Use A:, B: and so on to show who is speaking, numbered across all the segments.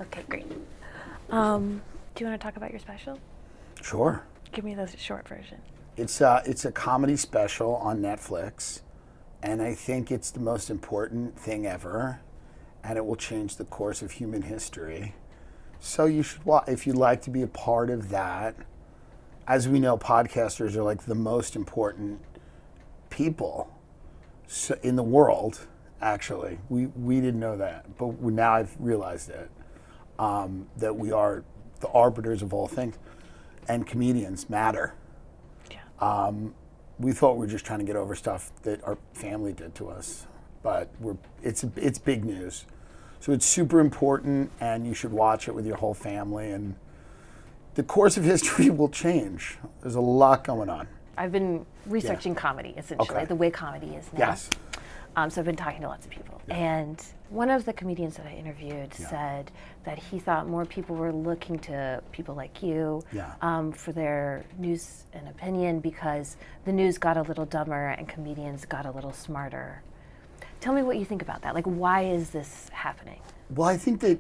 A: Okay, great. Do you want to talk about your special?
B: Sure.
A: Give me the short version.
B: It's a comedy special on Netflix, and I think it's the most important thing ever, and it will change the course of human history. So you should watch if you'd like to be a part of that. As we know, podcasters are like the most important people in the world. Actually, we didn't know that, but now I've realized it. That we are the arbiters of all things, and comedians matter.
A: Yeah.
B: We thought we were just trying to get over stuff that our family did to us, but it's big news. So it's super important, and you should watch it with your whole family, and the course of history will change. There's a lot going on.
A: I've been researching comedy, essentially,
B: Okay.
A: the way comedy is now.
B: Yes.
A: So I've been talking to lots of people.
B: Yeah.
A: And one of the comedians that I interviewed said that he thought more people were looking to people like you for their news and opinion because the news got a little dumber and comedians got a little smarter. Tell me what you think about that. Like, why is this happening?
B: Well, I think that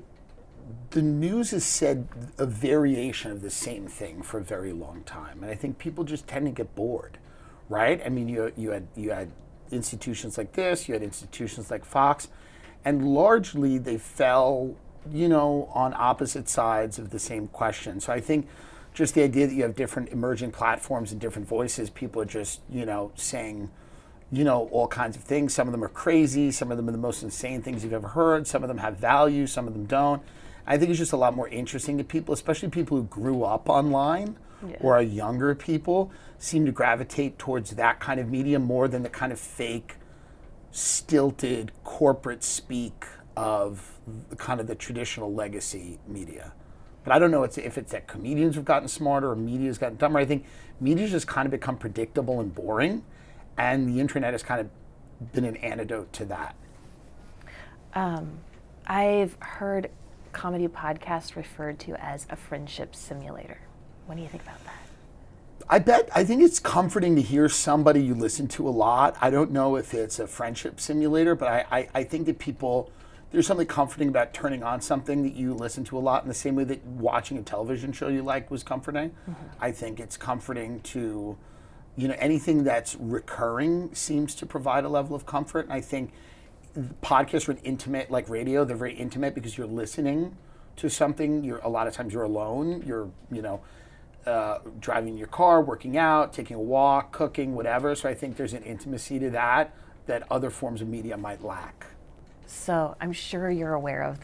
B: the news has said a variation of the same thing for a very long time, and I think people just tend to get bored, right? I mean, you had institutions like this, you had institutions like Fox, and largely they fell, on opposite sides of the same question. So I think just the idea that you have different emerging platforms and different voices, people are just, saying, all kinds of things. Some of them are crazy, some of them are the most insane things you've ever heard, some of them have value, some of them don't. I think it's just a lot more interesting to people, especially people who grew up online or are younger people, seem to gravitate towards that kind of media more than the kind of fake, stilted corporate speak of kind of the traditional legacy media. But I don't know if it's that comedians have gotten smarter or media's gotten dumber. I think media's just kind of become predictable and boring, and the internet has kind of been an antidote to that.
A: I've heard comedy podcasts referred to as a friendship simulator. What do you think about that?
B: I think it's comforting to hear somebody you listen to a lot. I don't know if it's a friendship simulator, but I think that there's something comforting about turning on something that you listen to a lot in the same way that watching a television show you like was comforting. Mm-hmm. I think it's comforting to, anything that's recurring seems to provide a level of comfort. And I think podcasts are intimate, like radio, they're very intimate because you're listening to something. A lot of times you're alone. You're, driving your car, working out, taking a walk, cooking, whatever. So I think there's an intimacy to that other forms of media might lack.
A: So I'm sure you're aware of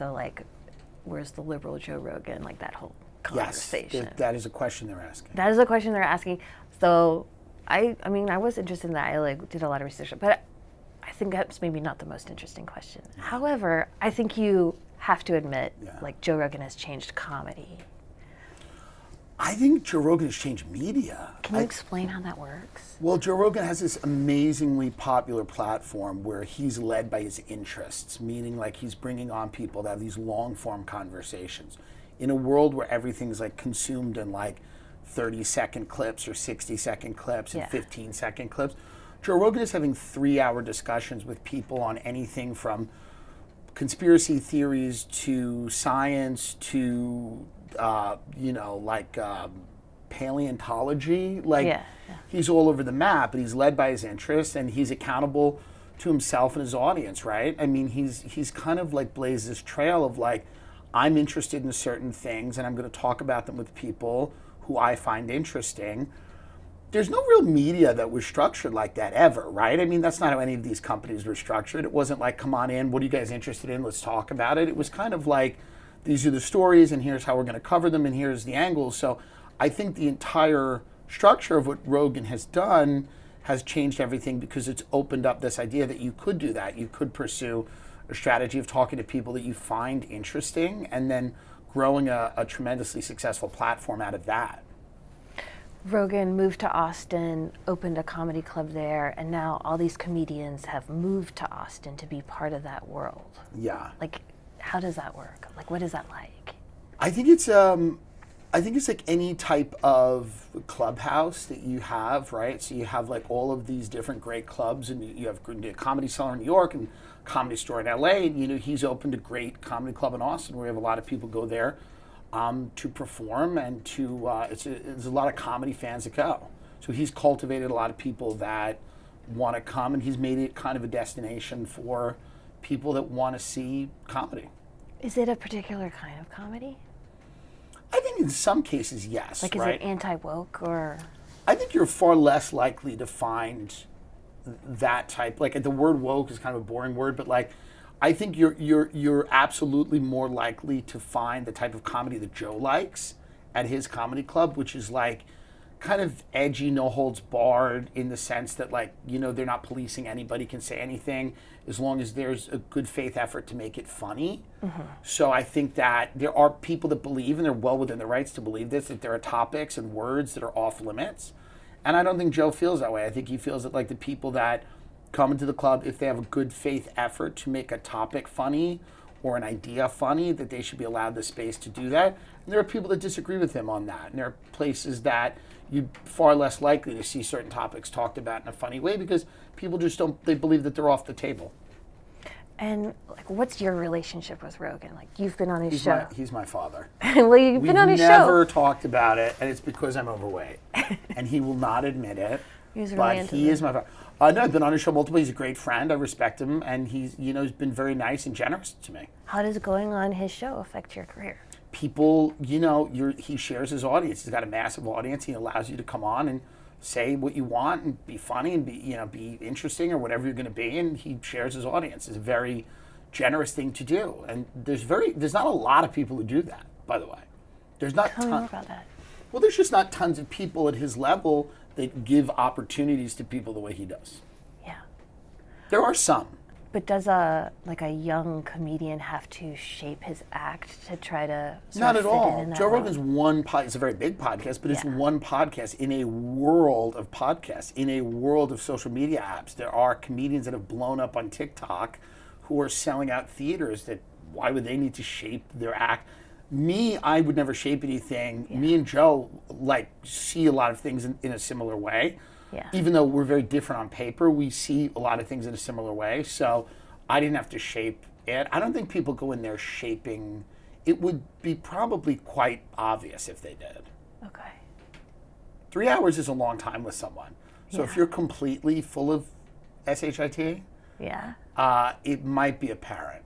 A: where's the liberal Joe Rogan, like that whole conversation.
B: Yes, that is a question they're asking.
A: That is a question they're asking. So I was interested in that. I did a lot of research, but I think that's maybe not the most interesting question. Yeah. However, I think you have to admit, Joe Rogan has changed comedy.
B: I think Joe Rogan has changed media.
A: Can you explain how that works?
B: Well, Joe Rogan has this amazingly popular platform where he's led by his interests, meaning he's bringing on people that have these long-form conversations. In a world where everything's consumed in 30-second clips or 60-second clips and 15-second clips, Joe Rogan is having 3-hour discussions with people on anything from conspiracy theories to science to paleontology. He's all over the map, but he's led by his interests and he's accountable to himself and his audience, right? I mean, he's kind of blazed this trail of I'm interested in certain things and I'm going to talk about them with people who I find interesting. There's no real media that was structured like that ever, right? I mean, that's not how any of these companies were structured. It wasn't come on in, what are you guys interested in? Let's talk about it. It was kind of these are the stories and here's how we're going to cover them and here's the angles. So I think the entire structure of what Rogan has done has changed everything because it's opened up this idea that you could do that. You could pursue a strategy of talking to people that you find interesting and then growing a tremendously successful platform out of that.
A: Rogan moved to Austin, opened a comedy club there, and now all these comedians have moved to Austin to be part of that world.
B: Yeah.
A: How does that work? What is that like?
B: I think it's like any type of clubhouse that you have, right? So you have all of these different great clubs, and you have Comedy Cellar in New York and Comedy Store in LA. And, he's opened a great comedy club in Austin where we have a lot of people go there to perform and to, there's a lot of comedy fans that go. So he's cultivated a lot of people that want to come, and he's made it kind of a destination for people that want to see comedy.
A: Is it a particular kind of comedy?
B: I think in some cases, yes.
A: Like, is
B: right?
A: it anti-woke or?
B: I think you're far less likely to find that type. Like, the word woke is kind of a boring word, but like, I think you're absolutely more likely to find the type of comedy that Joe likes at his comedy club, which is like kind of edgy, no holds barred, in the sense that, like, they're not policing anybody can say anything as long as there's a good faith effort to make it funny. Mm-hmm. So I think that there are people that believe, and they're well within their rights to believe this, that there are topics and words that are off limits. And I don't think Joe feels that way. I think he feels that, like, the people that come into the club, if they have a good faith effort to make a topic funny or an idea funny, that they should be allowed the space to do that. And there are people that disagree with him on that. And there are places that you're far less likely to see certain topics talked about in a funny way because people just they believe that they're off the table.
A: And, like, what's your relationship with Rogan? Like, you've been on his show.
B: He's my father.
A: Well, you've been on his show.
B: We've never talked about it, and it's because I'm overweight. And he will not admit it.
A: He's
B: but he is my father. No, I've been on his show multiple. He's a great friend. I respect him, and he's been very nice and generous to me.
A: How does going on his show affect your career?
B: People, he shares his audience. He's got a massive audience. He allows you to come on and say what you want and be funny and be interesting or whatever you're going to be, and he shares his audience. It's a very generous thing to do, and there's not a lot of people who do that, by the way. There's not.
A: Tell me more about that.
B: Well, there's just not tons of people at his level that give opportunities to people the way he does.
A: Yeah.
B: There are some.
A: But does a young comedian have to shape his act to try to
B: Not at all. Joe
A: Rogan's
B: Rogan's it's a very big podcast, but it's one podcast in a world of podcasts, in a world of social media apps. There are comedians that have blown up on TikTok who are selling out theaters. That why would they need to shape their act? Me, I would never shape anything. Yeah. Me and Joe see a lot of things in a similar way.
A: Yeah.
B: Even though we're very different on paper, we see a lot of things in a similar way. So I didn't have to shape it. I don't think people go in there shaping. It would be probably quite obvious if they did.
A: Okay.
B: 3 hours is a long time with someone. So if you're completely full of SHIT, it might be apparent.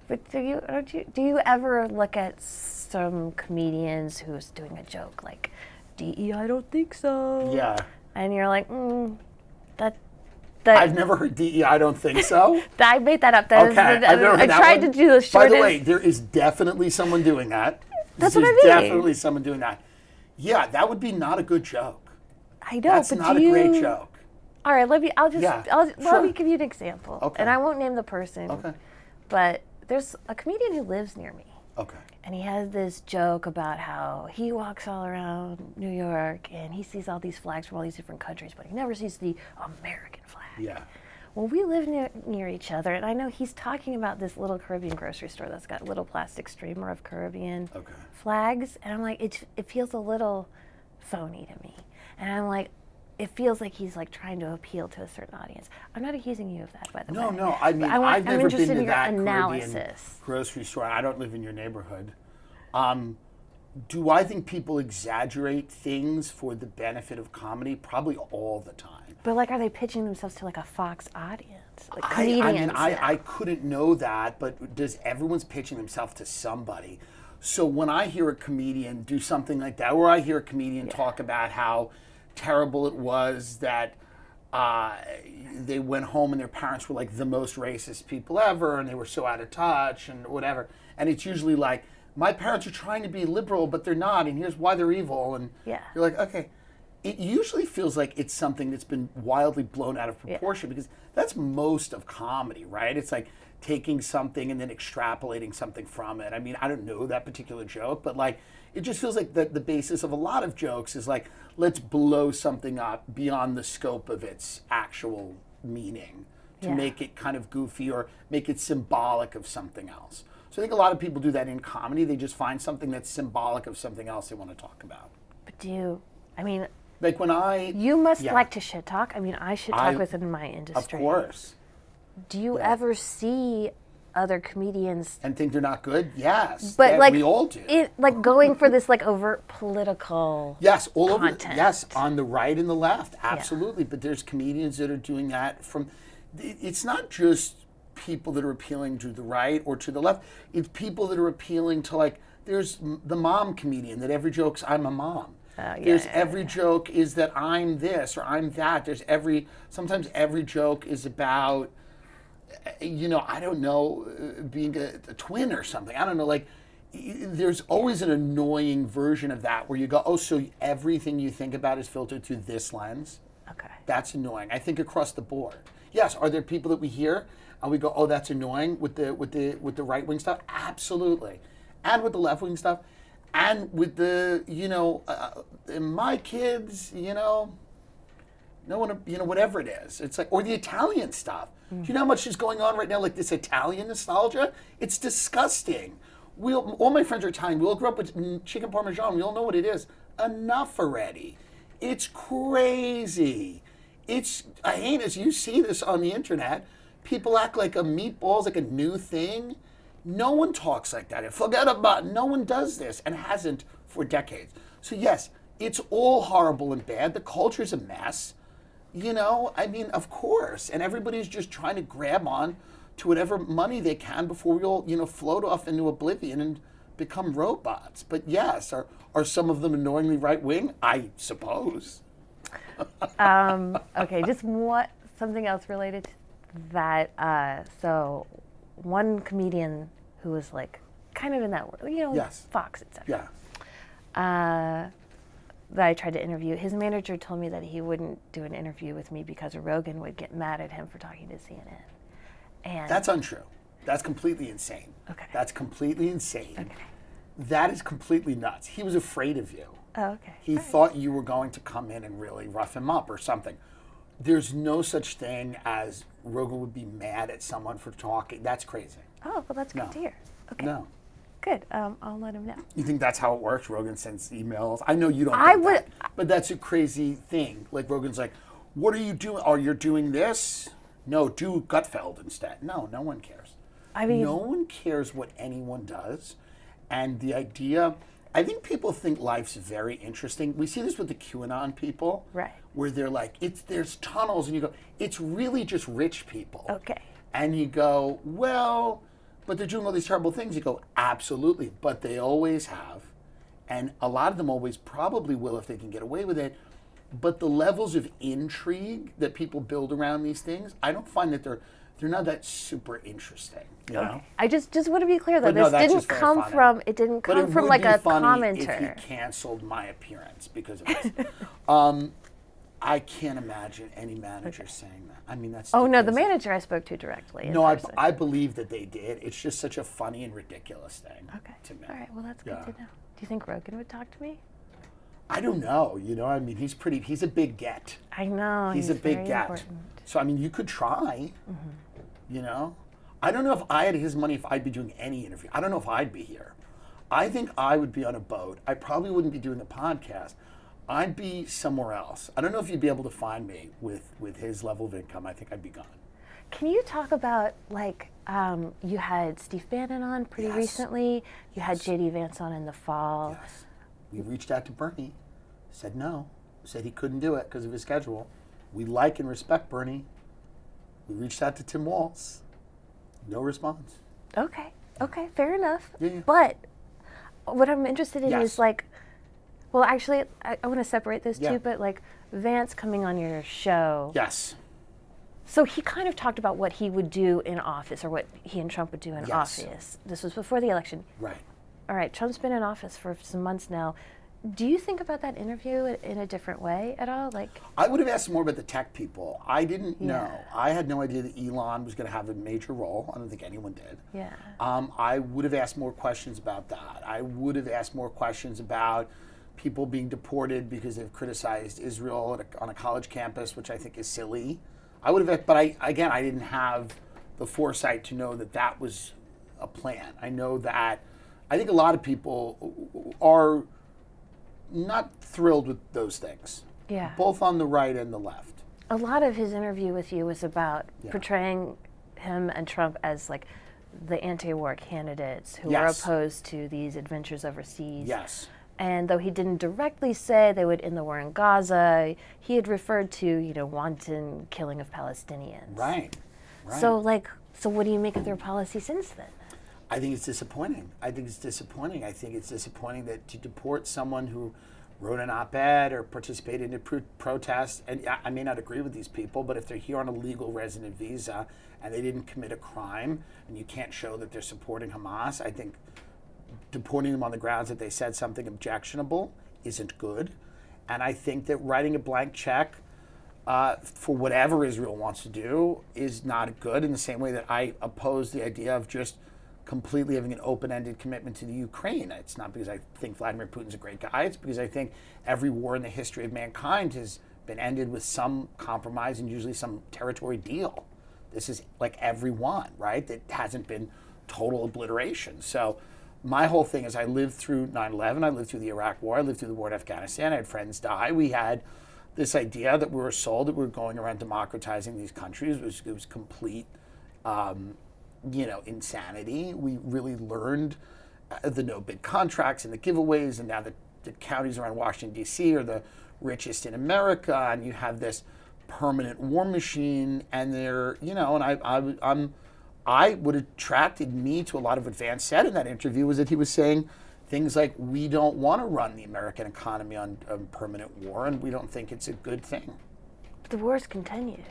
A: But do you ever look at some comedians who's doing a joke like, DE, I don't think so.
B: Yeah.
A: And you're like, that.
B: I've never heard DE, I don't think so.
A: I made that up.
B: Okay, I've never heard that
A: tried
B: one.
A: to do the shortest.
B: By the way, there is definitely someone doing that.
A: That's what I mean.
B: There's definitely someone doing that. Yeah, that would be not a good joke.
A: I know,
B: That's
A: but
B: not a great joke.
A: All right, let me give you an example.
B: Okay.
A: And I won't name the person.
B: Okay.
A: But there's a comedian who lives near me.
B: Okay.
A: And he has this joke about how he walks all around New York and he sees all these flags from all these different countries, but he never sees the American flag.
B: Yeah.
A: Well, we live near each other, and I know he's talking about this little Caribbean grocery store that's got a little plastic streamer of Caribbean flags, and I'm like, it feels a little phony to me. And I'm like, it feels like he's trying to appeal to a certain audience. I'm not accusing you of that, by the way.
B: No. I mean, I've never been to that
A: analysis.
B: Caribbean grocery store. I don't live in your neighborhood. Do I think people exaggerate things for the benefit of comedy? Probably all the time.
A: But are they pitching themselves to a Fox audience? Comedians.
B: I couldn't know that, but does everyone's pitching themselves to somebody? So when I hear a comedian do something like that, or I hear a comedian talk about how terrible it was that they went home and their parents were the most racist people ever and they were so out of touch and whatever, and it's usually my parents are trying to be liberal but they're not, and here's why they're evil, and you're like, okay. It usually feels like it's something that's been wildly blown out of proportion because that's most of comedy, right? It's taking something and then extrapolating something from it. I mean, I don't know that particular joke, but it just feels like the basis of a lot of jokes is let's blow something up beyond the scope of its actual meaning to make it kind of goofy or make it symbolic of something else. So I think a lot of people do that in comedy. They just find something that's symbolic of something else they want to talk about.
A: But when
B: when
A: you must like to shit talk. I mean, I shit talk within my industry.
B: Of course.
A: do you ever see other comedians
B: and think they're not good? Yes,
A: but like
B: we all do.
A: Like going for this like overt political
B: all
A: content.
B: over. Yes, on the right and the left, absolutely. But there's comedians that are doing that from. It's not just people that are appealing to the right or to the left. It's people that are appealing to, like, there's the mom comedian that every joke's I'm a mom. Every joke is that I'm this or I'm that. Sometimes every joke is about, I don't know, being a twin or something. I don't know, like, there's always an annoying version of that where you go, oh, so everything you think about is filtered through this lens?
A: Okay.
B: That's annoying. I think across the board. Yes, are there people that we hear and we go, oh, that's annoying with the right wing stuff? Absolutely. And with the left wing stuff. And with the, my kids, no one, whatever it is. It's like, or the Italian stuff. Do you know how much is going on right now, like this Italian nostalgia? It's disgusting. All my friends are Italian. We all grew up with chicken parmesan. We all know what it is. Enough already. It's crazy. I hate as you see this on the internet. People act like a meatball's like a new thing. No one talks like that. Forget about it. No one does this and hasn't for decades. So yes, it's all horrible and bad. The culture's a mess. Of course. And everybody's just trying to grab on to whatever money they can before we all, float off into oblivion and become robots. But yes, are some of them annoyingly right-wing? I suppose.
A: Okay, just something else related to that. So one comedian who was like kind of in that world, Fox, etc.
B: Yeah.
A: That I tried to interview, his manager told me that he wouldn't do an interview with me because Rogan would get mad at him for talking to CNN. And
B: that's untrue. That's completely insane.
A: Okay.
B: That's completely insane.
A: Okay.
B: That is completely nuts. He was afraid of you.
A: Oh, okay.
B: He thought you were going to come in and really rough him up or something. There's no such thing as Rogan would be mad at someone for talking. That's crazy.
A: Oh, well, that's good to hear. Okay.
B: No.
A: Good. I'll let him know.
B: You think that's how it works? Rogan sends emails. I know you don't think that, but that's a crazy thing. Like Rogan's like, what are you doing? Oh, you're doing this? No, do Gutfeld instead. No one cares. No one cares what anyone does. And the idea, I think people think life's very interesting. We see this with the QAnon people.
A: Right.
B: Where they're like, there's tunnels, and you go, it's really just rich people.
A: Okay.
B: And you go, well, but they're doing all these terrible things. You go, absolutely, but they always have. And a lot of them always probably will if they can get away with it. But the levels of intrigue that people build around these things, I don't find that they're not that super interesting. You know?
A: I just want to be clear though,
B: But
A: this didn't come from like a commenter.
B: If he canceled my appearance because of this. I can't imagine any manager saying that. I mean, that's.
A: Oh no, the manager I spoke to directly.
B: No, I believe that they did. It's just such a funny and ridiculous thing.
A: Okay.
B: To me.
A: All right. Well, that's good to know. Do you think Rogan would talk to me?
B: I don't know. I mean, he's a big get.
A: I know.
B: He's a big get.
A: Important.
B: So I mean, you could try. Mm-hmm. I don't know if I had his money if I'd be doing any interview. I don't know if I'd be here. I think I would be on a boat. I probably wouldn't be doing a podcast. I'd be somewhere else. I don't know if you'd be able to find me with his level of income. I think I'd be gone.
A: Can you talk about, like, you had Steve Bannon on pretty recently. You had J.D. Vance on in the fall.
B: Yes. We reached out to Bernie, said no, said he couldn't do it because of his schedule. We like and respect Bernie. We reached out to Tim Walz. No response.
A: Okay, fair enough.
B: Yeah.
A: But what I'm interested in is, like, well, actually, I want to separate those two, but, like, Vance coming on your show.
B: Yes.
A: So he kind of talked about what he would do in office, or what he and Trump would do in office. This was before the election.
B: Right.
A: All right, Trump's been in office for some months now. Do you think about that interview in a different way at all? Like,
B: I would have asked more about the tech people. I didn't know. I had no idea that Elon was going to have a major role. I don't think anyone did.
A: Yeah.
B: I would have asked more questions about that. I would have asked more questions about people being deported because they've criticized Israel on a college campus, which I think is silly. I would have, but I didn't have the foresight to know that was a plan. I know that I think a lot of people are not thrilled with those things.
A: Yeah.
B: Both on the right and the left.
A: A lot of his interview with you was about portraying him and Trump as like the anti-war candidates who
B: Yes.
A: were opposed to these adventures overseas.
B: Yes.
A: And though he didn't directly say they would end the war in Gaza, he had referred to, wanton killing of Palestinians.
B: Right.
A: So what do you make of their policy since then?
B: I think it's disappointing. I think it's disappointing that to deport someone who wrote an op-ed or participated in a protest, and I may not agree with these people, but if they're here on a legal resident visa and they didn't commit a crime and you can't show that they're supporting Hamas, I think deporting them on the grounds that they said something objectionable isn't good. And I think that writing a blank check for whatever Israel wants to do is not good, in the same way that I oppose the idea of just completely having an open-ended commitment to the Ukraine. It's not because I think Vladimir Putin's a great guy. It's because I think every war in the history of mankind has been ended with some compromise and usually some territory deal. This is like every one, right? That hasn't been total obliteration. So my whole thing is I lived through 9/11, I lived through the Iraq War, I lived through the war in Afghanistan, I had friends die. We had this idea that we were sold that we were going around democratizing these countries. It was complete insanity. We really learned the no-bid contracts and the giveaways, and now the counties around Washington, D.C. are the richest in America, and you have this permanent war machine, and they're, and what attracted me to a lot of what Vance said in that interview was that he was saying things like, we don't want to run the American economy on permanent war, and we don't think it's a good thing.
A: But the wars continue.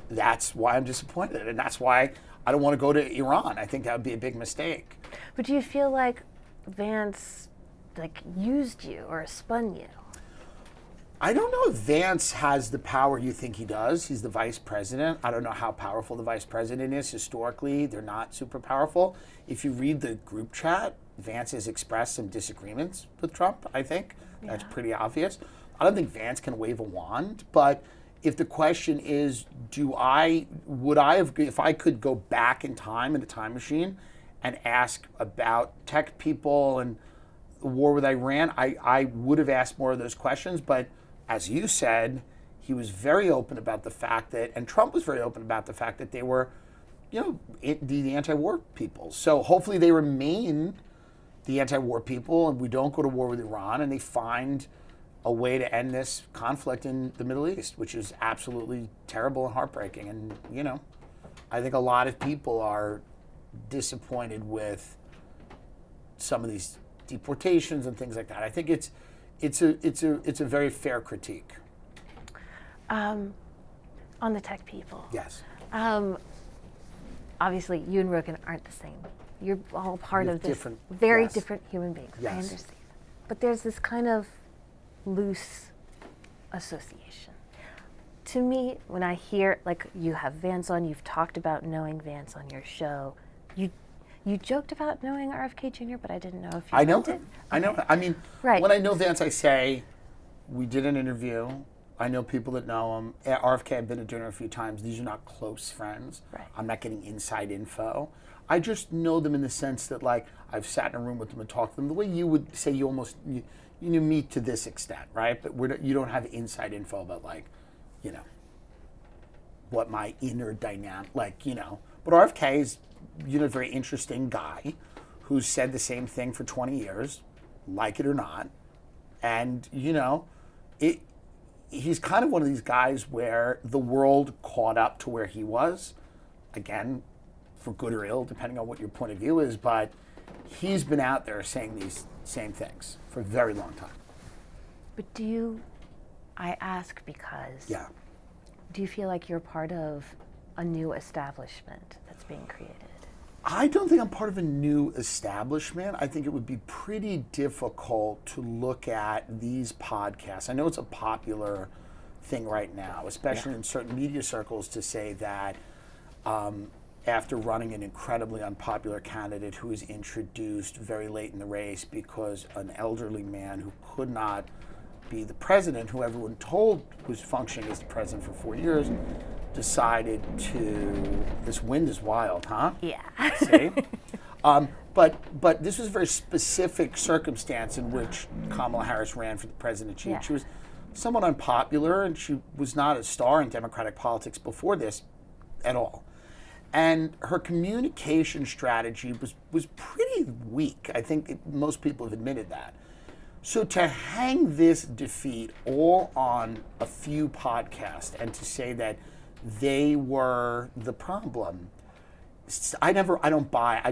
B: That's why I'm disappointed, and that's why I don't want to go to Iran. I think that would be a big mistake.
A: But do you feel like Vance used you or spun you?
B: I don't know if Vance has the power you think he does. He's the vice president. I don't know how powerful the vice president is. Historically, they're not super powerful. If you read the group chat, Vance has expressed some disagreements with Trump, I think. Yeah. That's pretty obvious. I don't think Vance can wave a wand, but if the question is, if I could go back in time in a time machine and ask about tech people and the war with Iran, I would have asked more of those questions. But as you said, he was very open about the fact that, and Trump was very open about the fact that they were, the anti-war people. So hopefully they remain the anti-war people and we don't go to war with Iran and they find a way to end this conflict in the Middle East, which is absolutely terrible and heartbreaking. And, I think a lot of people are disappointed with some of these deportations and things like that. I think it's a very fair critique.
A: On the tech people.
B: Yes.
A: Obviously, you and Rogan aren't the same. You're all part of this
B: different
A: human beings.
B: Yes.
A: I understand. But there's this kind of loose association. To me, when I hear, you have Vance on, you've talked about knowing Vance on your show. You joked about knowing RFK Jr., but I didn't know if you
B: I know
A: meant it.
B: him. I know him. I mean,
A: right.
B: When I know Vance, I say, we did an interview. I know people that know him. At RFK, I've been to dinner a few times. These are not close friends.
A: Right.
B: I'm not getting inside info. I just know them in the sense that, I've sat in a room with them and talked to them the way you would say you meet to this extent, right? But you don't have inside info about, what my inner dynamic, But RFK is, a very interesting guy who's said the same thing for 20 years, like it or not. And, he's kind of one of these guys where the world caught up to where he was. Again, for good or ill, depending on what your point of view is, but he's been out there saying these same things for a very long time.
A: But I ask because,
B: yeah.
A: Do you feel like you're part of a new establishment that's being created?
B: I don't think I'm part of a new establishment. I think it would be pretty difficult to look at these podcasts. I know it's a popular thing right now, especially in certain media circles, to say that after running an incredibly unpopular candidate who was introduced very late in the race because an elderly man who could not be the president, who everyone told was functioning as the president for 4 years, decided to, this wind is wild, huh?
A: Yeah.
B: See? But this was a very specific circumstance in which Kamala Harris ran for the presidency.
A: Yeah.
B: She was somewhat unpopular, and she was not a star in Democratic politics before this at all. And her communication strategy was pretty weak. I think most people have admitted that. So to hang this defeat all on a few podcasts and to say that they were the problem, I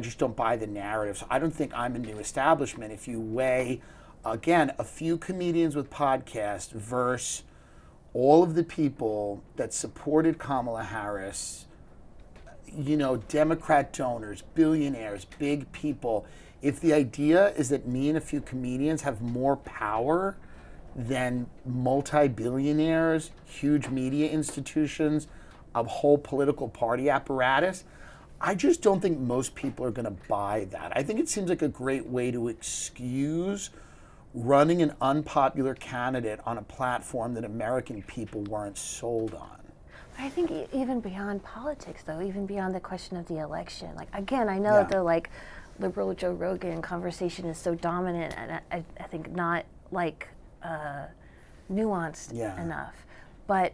B: just don't buy the narrative. So I don't think I'm a new establishment. If you weigh, again, a few comedians with podcasts versus all of the people that supported Kamala Harris, Democrat donors, billionaires, big people, if the idea is that me and a few comedians have more power than multi-billionaires, huge media institutions, a whole political party apparatus, I just don't think most people are going to buy that. I think it seems like a great way to excuse running an unpopular candidate on a platform that American people weren't sold on.
A: I think even beyond politics, though, even beyond the question of the election, again, I know the liberal Joe Rogan conversation is so dominant, and I think not nuanced enough. But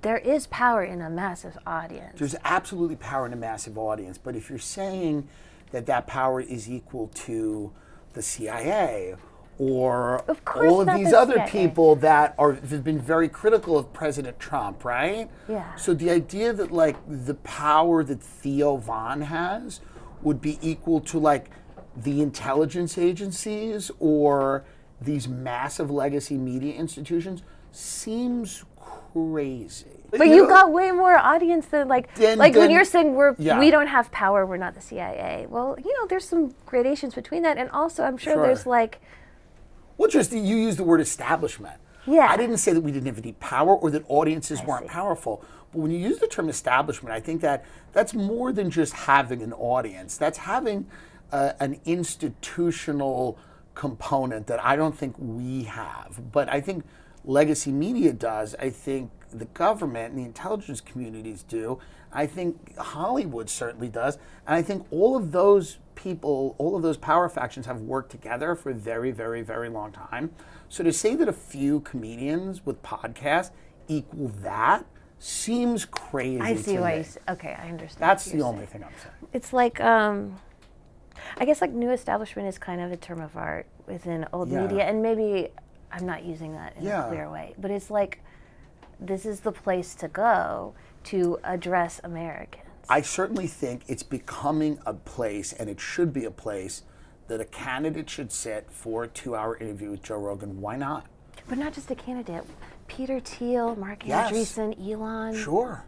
A: there is power in a massive audience.
B: There's absolutely power in a massive audience, but if you're saying that power is equal to the CIA or all of these other people that have been very critical of President Trump, right?
A: Yeah.
B: So the idea that the power that Theo Von has would be equal to the intelligence agencies or these massive legacy media institutions seems crazy.
A: But you got way more audience than when you're saying we don't have power, we're not the CIA. Well, there's some gradations between that, and also I'm sure there's
B: Well, just you use the word establishment.
A: Yeah.
B: I didn't say that we didn't have any power or that audiences weren't powerful. But when you use the term establishment, I think that's more than just having an audience. That's having an institutional component that I don't think we have. But I think legacy media does. I think the government and the intelligence communities do. I think Hollywood certainly does. And I think all of those people, all of those power factions have worked together for a very, very, very long time. So to say that a few comedians with podcasts equal that seems crazy.
A: I see
B: to
A: why
B: me.
A: okay, I understand.
B: That's the only thing I'm saying.
A: It's I guess new establishment is kind of a term of art within old media, and maybe I'm not using that in a clear way, but it's this is the place to go to address Americans.
B: I certainly think it's becoming a place, and it should be a place, that a candidate should sit for a 2-hour interview with Joe Rogan. Why not?
A: But not just a candidate. Peter Thiel, Mark Andreessen, Elon.
B: Sure.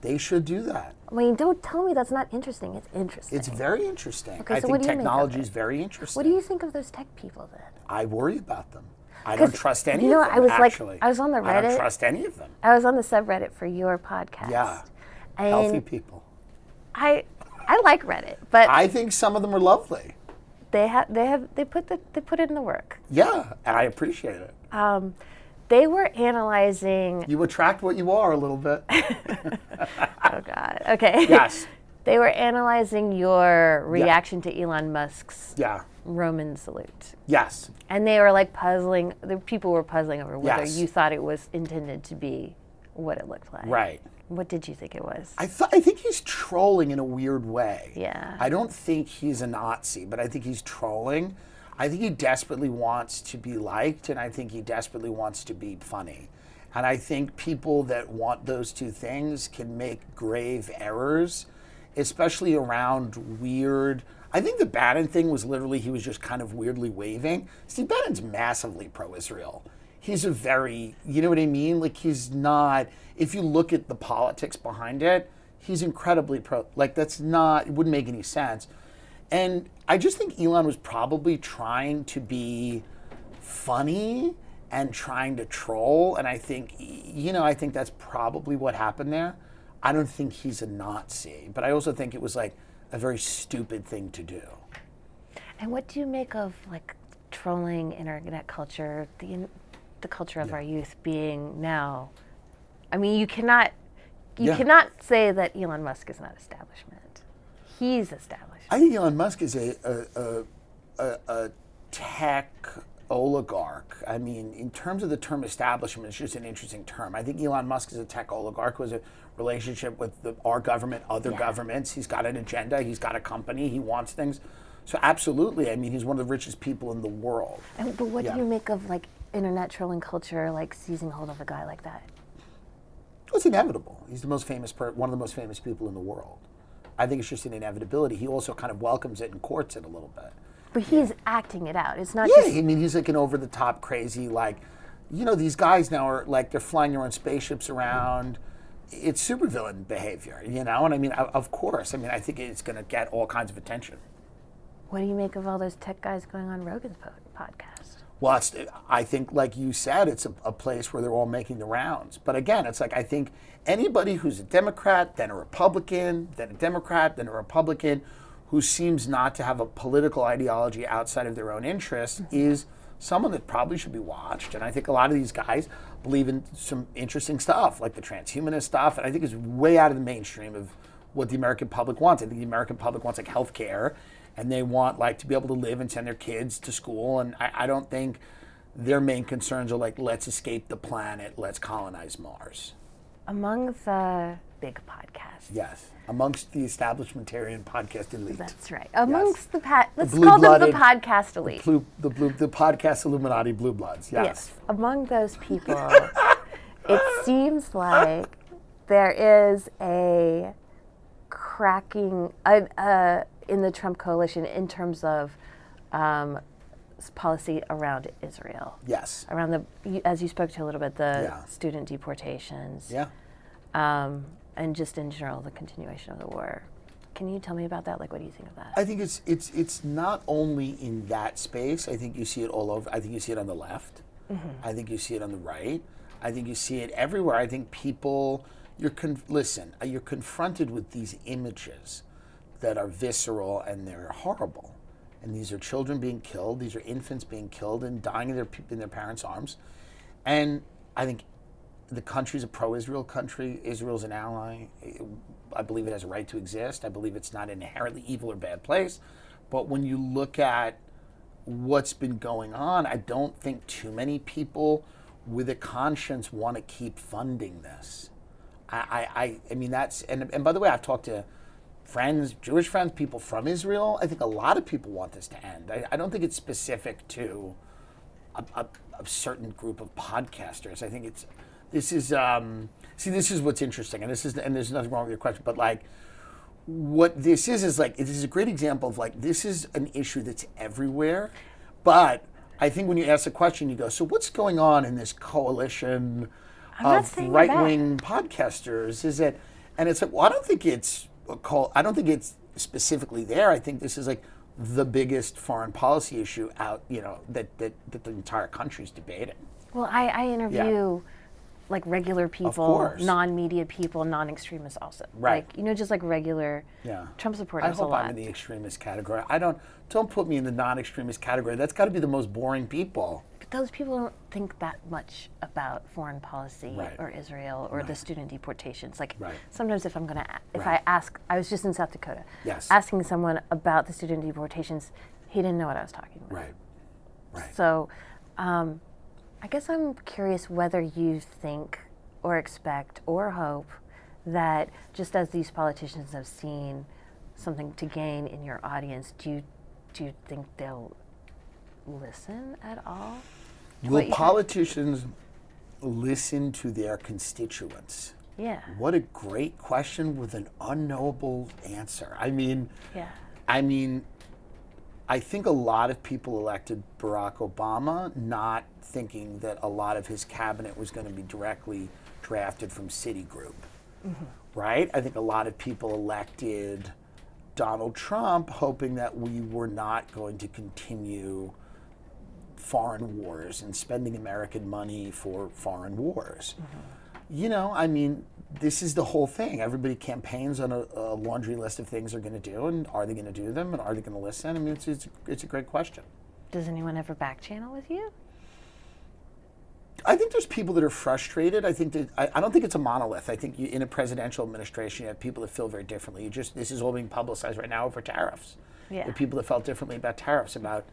B: They should do that.
A: I mean, don't tell me that's not interesting. It's interesting.
B: It's very interesting.
A: Okay,
B: I
A: so
B: think
A: what do you
B: technology
A: make of
B: is
A: it?
B: very interesting.
A: What do you think of those tech people then?
B: I worry about them. I don't trust any of them,
A: I was
B: actually.
A: I was on the Reddit.
B: I don't trust any of them.
A: I was on the subreddit for your podcast.
B: Yeah.
A: And
B: Healthy people.
A: I like Reddit, but
B: I think some of them are lovely.
A: they put it in the work.
B: Yeah, and I appreciate it.
A: They were analyzing.
B: You attract what you are a little bit.
A: Oh God. Okay.
B: Yes.
A: They were analyzing your reaction to Elon Musk's Roman salute.
B: Yes.
A: And they were puzzling. The people were puzzling over whether you thought it was intended to be what it looked like.
B: Right.
A: What did you think it was?
B: I think he's trolling in a weird way.
A: Yeah.
B: I don't think he's a Nazi, but I think he's trolling. I think he desperately wants to be liked, and I think he desperately wants to be funny. And I think people that want those two things can make grave errors, especially around weird. I think the Bannon thing was literally he was just kind of weirdly waving. Steve Bannon's massively pro-Israel. He's a very, you know what I mean? He's not, if you look at the politics behind it, he's incredibly pro. That's not, it wouldn't make any sense. And I just think Elon was probably trying to be funny and trying to troll. And I think, I think that's probably what happened there. I don't think he's a Nazi, but I also think it was a very stupid thing to do.
A: And what do you make of trolling internet culture, the culture of our youth being now? I mean, you cannot say that Elon Musk is not establishment. He's established.
B: I think Elon Musk is a tech oligarch, I mean, in terms of the term establishment, it's just an interesting term. I think Elon Musk is a tech oligarch who has a relationship with our government, other governments. He's got an agenda. He's got a company. He wants things. So absolutely, I mean, he's one of the richest people in the world.
A: But what do you make of like internet trolling culture, like seizing hold of a guy like that?
B: It's inevitable. He's the most famous, one of the most famous people in the world. I think it's just an inevitability. He also kind of welcomes it and courts it a little bit.
A: But he's acting it out. It's not just...
B: I mean, he's like an over-the-top crazy, like, you know, these guys now are like, they're flying their own spaceships around. It's supervillain behavior, you know? And I mean, of course. I mean, I think it's going to get all kinds of attention.
A: What do you make of all those tech guys going on Rogan's podcast?
B: Well, I think, like you said, it's a place where they're all making the rounds. But again, it's like, I think anybody who's a Democrat, then a Republican, then a Democrat, then a Republican, who seems not to have a political ideology outside of their own interests is someone that probably should be watched. And I think a lot of these guys believe in some interesting stuff, like the transhumanist stuff, and I think it's way out of the mainstream of what the American public wants. I think the American public wants like health care, and they want like to be able to live and send their kids to school, and I don't think their main concerns are like, let's escape the planet, let's colonize Mars.
A: Among the big podcasts.
B: Yes, amongst the establishmentarian podcast elite.
A: That's right. Amongst the let's
B: the
A: call them the podcast elite.
B: The podcast Illuminati blue bloods. Yes.
A: Among those people, it seems like there is a cracking in the Trump coalition in terms of policy around Israel.
B: Yes.
A: Around as you spoke to a little bit, the student deportations.
B: Yeah.
A: And just in general, the continuation of the war. Can you tell me about that? Like, what do you think of that?
B: I think it's not only in that space. I think you see it all over. I think you see it on the left. Mm-hmm. I think you see it on the right. I think you see it everywhere. I think people, you're confronted with these images that are visceral and they're horrible. And these are children being killed. These are infants being killed and dying in their parents' arms. And I think the country's a pro-Israel country. Israel's an ally. I believe it has a right to exist. I believe it's not an inherently evil or bad place. But when you look at what's been going on, I don't think too many people with a conscience want to keep funding this. I mean, that's, and by the way, I've talked to friends, Jewish friends, people from Israel. I think a lot of people want this to end. I don't think it's specific to a certain group of podcasters. I think this is what's interesting, and there's nothing wrong with your question, but like, what this is like, this is a great example of like, this is an issue that's everywhere, but I think when you ask the question, you go, so what's going on in this coalition of right-wing podcasters? Is it, and it's like, well, I don't think it's specifically there. I think this is like the biggest foreign policy issue out, you know, that the entire country's debating.
A: Well, I interview like regular people, non-media people, non-extremists also.
B: Right.
A: Like, you know, just like regular Trump supporters.
B: I hope I'm in the extremist category. Don't put me in the non-extremist category. That's got to be the most boring people.
A: But those people don't think that much about foreign policy or Israel or the student deportations. Like sometimes if I ask, I was just in South Dakota, asking someone about the student deportations, he didn't know what I was talking about.
B: Right.
A: So, I guess I'm curious whether you think or expect or hope that just as these politicians have seen something to gain in your audience, do you think they'll listen at all?
B: Will politicians listen to their constituents?
A: Yeah.
B: What a great question with an unknowable answer. I mean, I think a lot of people elected Barack Obama not thinking that a lot of his cabinet was going to be directly drafted from Citigroup, right? I think a lot of people elected Donald Trump hoping that we were not going to continue foreign wars and spending American money for foreign wars. You know, I mean, this is the whole thing. Everybody campaigns on a laundry list of things they're going to do, and are they going to do them, and are they going to listen? I mean, it's a great question.
A: Does anyone ever back channel with you?
B: I think there's people that are frustrated. I think that I don't think it's a monolith. I think in a presidential administration, you have people that feel very differently. This is all being publicized right now over tariffs.
A: Yeah.
B: The people that felt differently about tariffs, about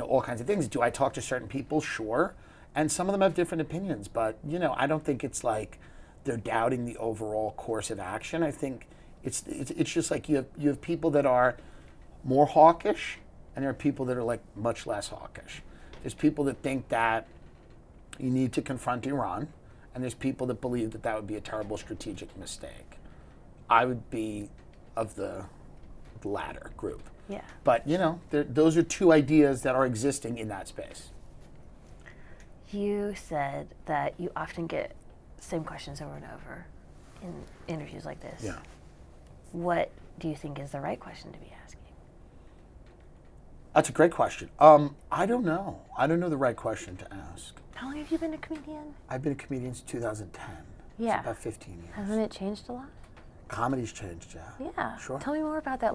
B: all kinds of things. Do I talk to certain people? Sure. And some of them have different opinions, but, I don't think it's like they're doubting the overall course of action. I think it's just like you have people that are more hawkish, and there are people that are like much less hawkish. There's people that think that you need to confront Iran, and there's people that believe that would be a terrible strategic mistake. I would be of the latter group.
A: Yeah.
B: But, those are two ideas that are existing in that space.
A: You said that you often get same questions over and over in interviews like this.
B: Yeah.
A: What do you think is the right question to be asking?
B: That's a great question. I don't know. I don't know the right question to ask.
A: How long have you been a comedian?
B: I've been a comedian since 2010.
A: Yeah.
B: It's about 15 years.
A: Hasn't it changed a lot?
B: Comedy's changed, yeah.
A: Yeah.
B: Sure.
A: Tell me more about that.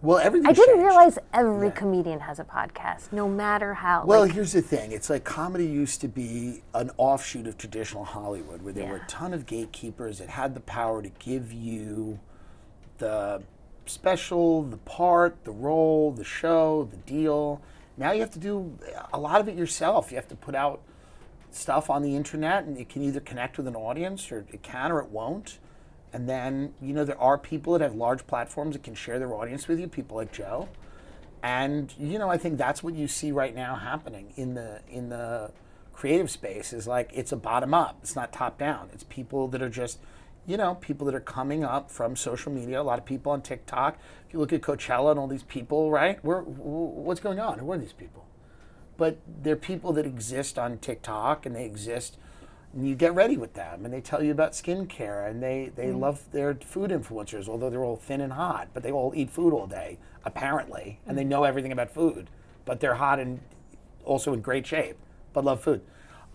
B: Well, everything's
A: I didn't
B: changed.
A: realize every comedian has a podcast, no matter how.
B: Well, here's the thing. It's like comedy used to be an offshoot of traditional Hollywood, where there were a ton of gatekeepers that had the power to give you the special, the part, the role, the show, the deal. Now you have to do a lot of it yourself. You have to put out stuff on the internet, and it can either connect with an audience, or it can or it won't. And then, there are people that have large platforms that can share their audience with you, people like Joe. And, I think that's what you see right now happening in the creative space, is like it's a bottom up. It's not top down. It's people that are just, people that are coming up from social media, a lot of people on TikTok. If you look at Coachella and all these people, right? What's going on? Who are these people? But they're people that exist on TikTok, and they exist. And you get ready with them, and they tell you about skincare, and they love their food influencers, although they're all thin and hot, but they all eat food all day, apparently, and they know everything about food, but they're hot and also in great shape, but love food.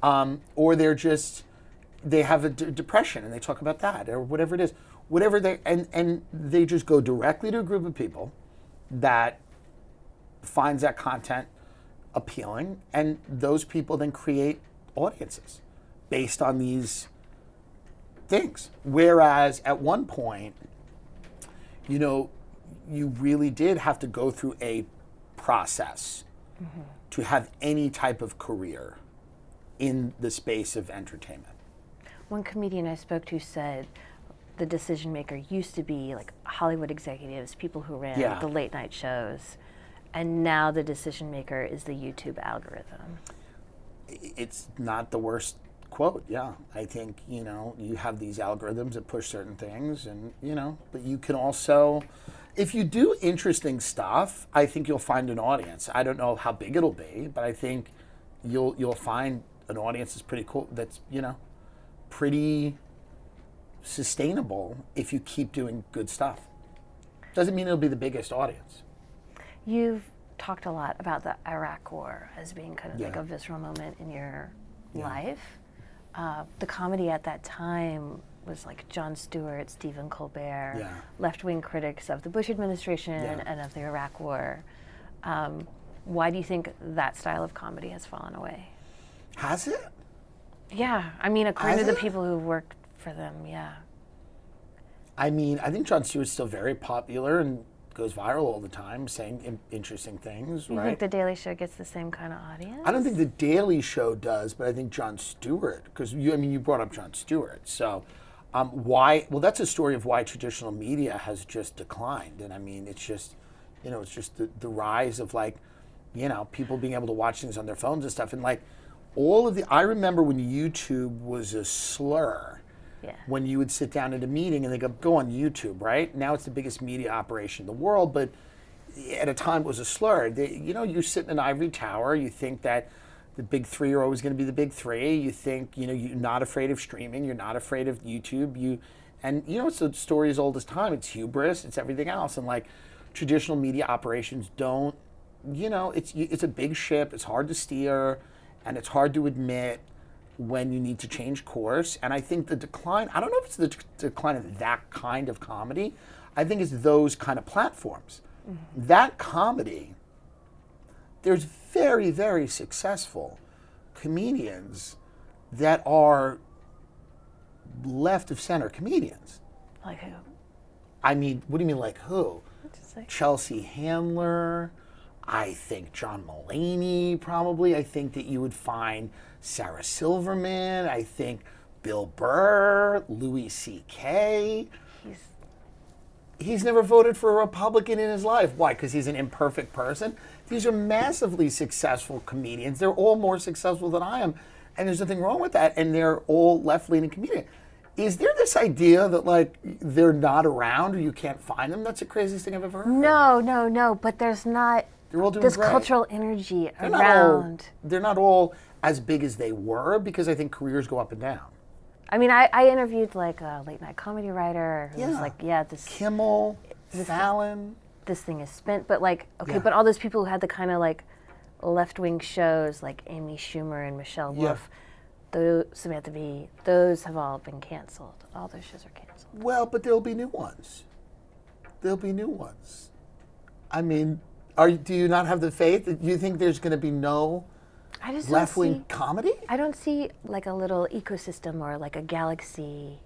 B: Or they have a depression, and they talk about that, or whatever it is. And they just go directly to a group of people that finds that content appealing, and those people then create audiences based on these things. Whereas at one point, you really did have to go through a process to have any type of career in the space of entertainment.
A: One comedian I spoke to said the decision maker used to be like Hollywood executives, people who ran the late night shows, and now the decision maker is the YouTube algorithm.
B: It's not the worst quote, yeah. I think, you have these algorithms that push certain things, and, but you can also, if you do interesting stuff, I think you'll find an audience. I don't know how big it'll be, but I think you'll find an audience that's pretty cool, that's, pretty sustainable if you keep doing good stuff. Doesn't mean it'll be the biggest audience.
A: You've talked a lot about the Iraq War as being kind of like a visceral moment in your life. The comedy at that time was like Jon Stewart, Stephen Colbert, left-wing critics of the Bush administration and of the Iraq War. Why do you think that style of comedy has fallen away?
B: Has it?
A: Yeah, I mean, according to the people who worked for them, yeah.
B: I mean, I think Jon Stewart's still very popular and goes viral all the time, saying interesting things,
A: right? You think The Daily Show gets the same kind of audience?
B: I don't think The Daily Show does, but I think Jon Stewart, because you brought up Jon Stewart, so why? Well, that's a story of why traditional media has just declined, and I mean, it's just, it's just the rise of people being able to watch things on their phones and stuff, and I remember when YouTube was a slur. Yeah. When you would sit down at a meeting and they go on YouTube, right? Now it's the biggest media operation in the world, but at a time it was a slur. You sit in an ivory tower, you think that the big three are always going to be the big three. You think, you're not afraid of streaming, you're not afraid of YouTube. It's a story as old as time. It's hubris, it's everything else. And traditional media operations don't, it's a big ship, it's hard to steer, and it's hard to admit when you need to change course. And I think the decline, I don't know if it's the decline of that kind of comedy. I think it's those kind of platforms. Mm-hmm. That comedy, there's very, very successful comedians that are left of center comedians.
A: Like who?
B: I mean, what do you mean like who? Chelsea Handler. I think John Mulaney probably. I think that you would find Sarah Silverman. I think Bill Burr, Louis C.K. He's never voted for a Republican in his life. Why? Because he's an imperfect person? These are massively successful comedians. They're all more successful than I am. And there's nothing wrong with that. And they're all left-leaning comedians. Is there this idea that, like, they're not around or you can't find them? That's the craziest thing I've ever heard.
A: No. But there's not
B: they're all doing
A: this
B: great.
A: cultural energy
B: They're
A: around.
B: They're not all as big as they were because I think careers go up and down.
A: I mean, I interviewed like a late night comedy writer who was like, this
B: Kimmel, Fallon.
A: This thing is spent, but like, okay, but all those people who had the kind of like left-wing shows like Amy Schumer and Michelle Wolf, those, Samantha Bee, those have all been canceled. All those shows are canceled.
B: Well, but there'll be new ones. There'll be new ones. I mean, do you not have the faith? Do you think there's going to be no left-wing comedy?
A: I don't see like a little ecosystem or like a galaxy.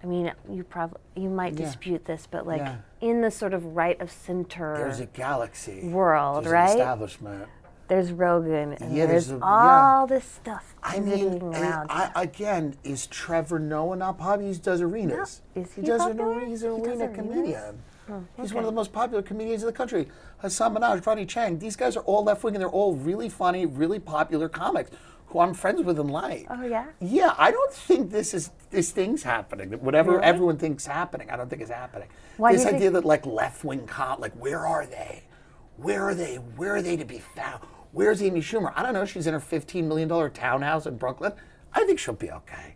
A: I mean, you might dispute this, but like in the sort of right of center,
B: there's a galaxy
A: world,
B: there's
A: right?
B: An establishment.
A: There's Rogan, and there's all this stuff.
B: I mean, again, is Trevor Noah not popular? He does arenas.
A: No. Is he popular?
B: He's an arena comedian. He's one of the most popular comedians in the country. Hassan Minhaj, Ronnie Chang, these guys are all left-wing, and they're all really funny, really popular comics who I'm friends with and like.
A: Oh, yeah?
B: Yeah, I don't think this thing's happening. Whatever everyone thinks happening, I don't think it's happening. This idea that, like, left-wing like, where are they? Where are they? Where are they to be found? Where's Amy Schumer? I don't know. She's in her $15 million townhouse in Brooklyn. I think she'll be okay.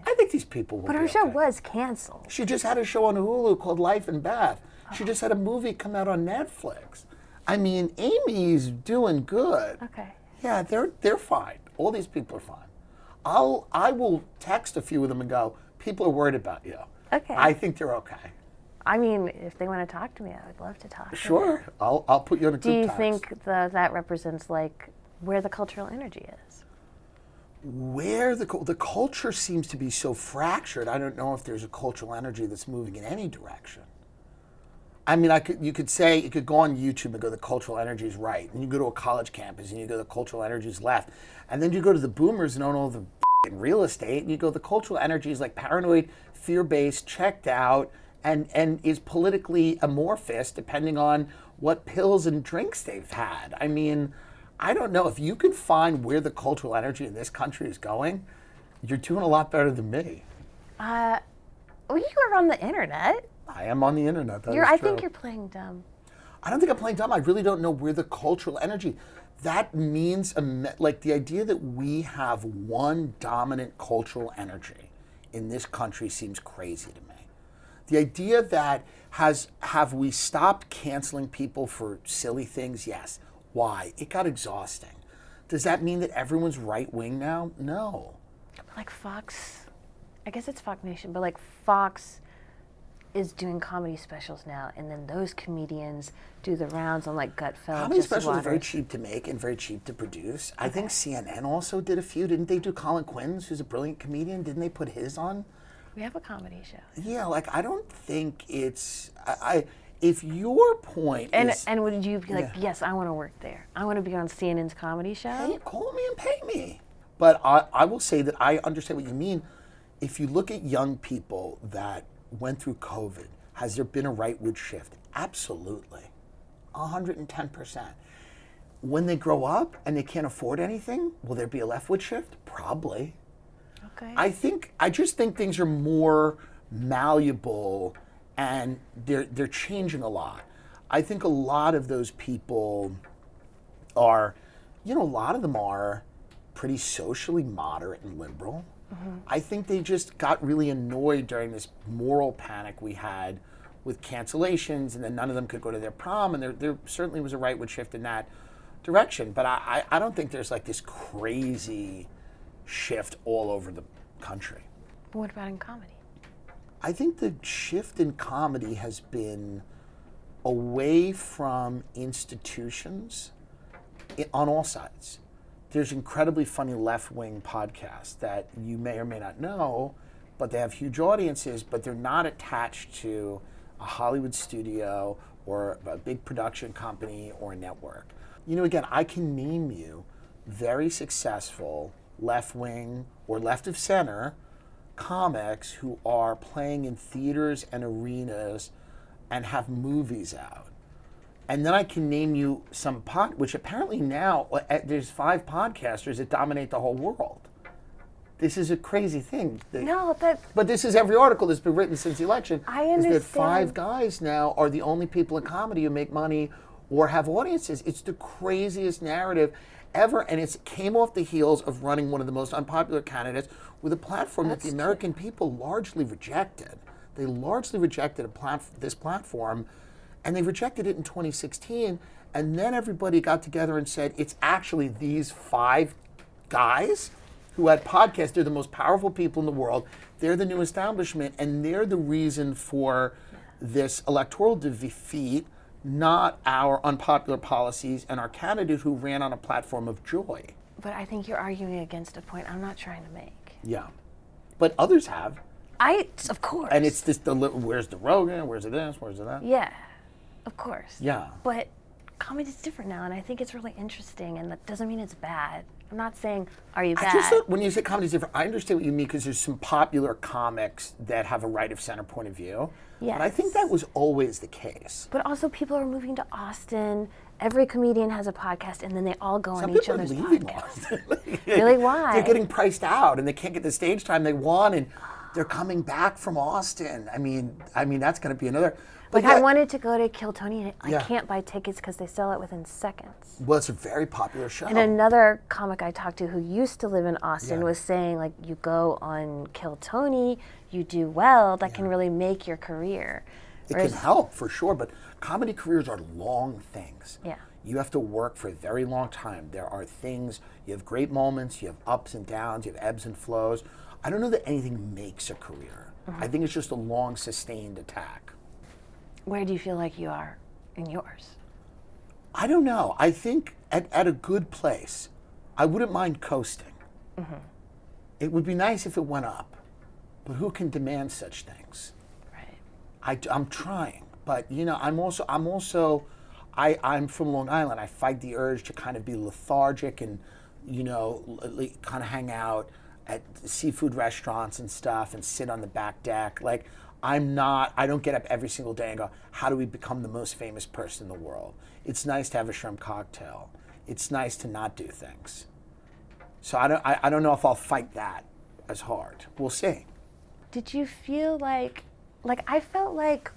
B: I think these people will be okay.
A: But her show was canceled.
B: She just had a show on Hulu called Life in Bath. She just had a movie come out on Netflix. I mean, Amy's doing good.
A: Okay.
B: Yeah, they're fine. All these people are fine. I will text a few of them and go, people are worried about you.
A: Okay.
B: I think they're okay.
A: I mean, if they want to talk to me, I would love to talk.
B: Sure. I'll put you on a group text.
A: Do you think that represents like where the cultural energy is?
B: Where the culture seems to be so fractured, I don't know if there's a cultural energy that's moving in any direction. I mean, you could go on YouTube and go, the cultural energy is right. And you go to a college campus and you go, the cultural energy is left. And then you go to the boomers and own all the real estate and you go, the cultural energy is like paranoid, fear-based, checked out, and is politically amorphous depending on what pills and drinks they've had. I mean, I don't know. If you could find where the cultural energy in this country is going, you're doing a lot better than me.
A: Well, you are on the internet.
B: I am on the internet.
A: I think you're playing dumb.
B: I don't think I'm playing dumb. I really don't know where the cultural energy. That means, like, the idea that we have one dominant cultural energy in this country seems crazy to me. The idea that have we stopped canceling people for silly things? Yes. Why? It got exhausting. Does that mean that everyone's right wing now? No.
A: Like Fox, I guess it's Fox Nation, but like Fox is doing comedy specials now, and then those comedians do the rounds on like Gutfeld.
B: Comedy specials are very cheap to make and very cheap to produce. Okay. I think CNN also did a few. Didn't they do Colin Quinn's, who's a brilliant comedian? Didn't they put his on?
A: We have a comedy show.
B: Yeah, like I don't think it's if your point is...
A: And would you be like, yes, I want to work there. I want to be on CNN's comedy show?
B: Hey, call me and pay me. But I will say that I understand what you mean. If you look at young people that went through COVID, has there been a rightward shift? Absolutely. 110%. When they grow up and they can't afford anything, will there be a leftward shift? Probably.
A: Okay.
B: I just think things are more malleable and they're changing a lot. I think a lot of those people are, a lot of them are pretty socially moderate and liberal. Mm-hmm. I think they just got really annoyed during this moral panic we had with cancellations, and then none of them could go to their prom, and there certainly was a rightward shift in that direction. But I don't think there's like this crazy shift all over the country.
A: What about in comedy?
B: I think the shift in comedy has been away from institutions on all sides. There's incredibly funny left-wing podcasts that you may or may not know, but they have huge audiences, but they're not attached to a Hollywood studio or a big production company or a network. Again, I can name you very successful left-wing or left of center comics who are playing in theaters and arenas and have movies out. And then I can name you some which apparently now there's 5 podcasters that dominate the whole world. This is a crazy thing. But this is every article that's been written since the election.
A: I understand.
B: Is that 5 guys now are the only people in comedy who make money or have audiences. It's the craziest narrative ever, and it came off the heels of running one of the most unpopular candidates with a platform that the American people largely rejected. They largely rejected this platform, and they rejected it in 2016, and then everybody got together and said, it's actually these 5 guys who had podcasts. They're the most powerful people in the world. They're the new establishment, and they're the reason for this electoral defeat, not our unpopular policies and our candidate who ran on a platform of joy.
A: But I think you're arguing against a point I'm not trying to make.
B: Yeah. But others have.
A: Of course.
B: And it's this, where's the Rogan, where's the this, where's the that?
A: Yeah, of course.
B: Yeah.
A: But comedy's different now, and I think it's really interesting, and that doesn't mean it's bad. I'm not saying, are you bad?
B: I just thought when you say comedy's different, I understand what you mean because there's some popular comics that have a right of center point of view.
A: Yes.
B: But I think that was always the case.
A: But also people are moving to Austin. Every comedian has a podcast, and then they all go on each other's podcasts. Really? Why?
B: They're getting priced out, and they can't get the stage time they want, and they're coming back from Austin. I mean, that's going to be another.
A: Like, I wanted to go to Kill Tony, and I can't buy tickets because they sell it within seconds.
B: Well, it's a very popular show.
A: And another comic I talked to who used to live in Austin was saying, like, you go on Kill Tony, you do well, that can really make your career.
B: It can help, for sure, but comedy careers are long things.
A: Yeah.
B: You have to work for a very long time. There are things, you have great moments, you have ups and downs, you have ebbs and flows. I don't know that anything makes a career. I think it's just a long, sustained attack.
A: Where do you feel like you are in yours?
B: I don't know. I think at a good place. I wouldn't mind coasting. It would be nice if it went up, but who can demand such things?
A: Right.
B: I'm trying, but I'm from Long Island. I fight the urge to kind of be lethargic and kind of hang out at seafood restaurants and stuff and sit on the back deck. Like, I don't get up every single day and go, how do we become the most famous person in the world? It's nice to have a shrimp cocktail. It's nice to not do things. So I don't know if I'll fight that as hard. We'll see.
A: Did you feel like I felt like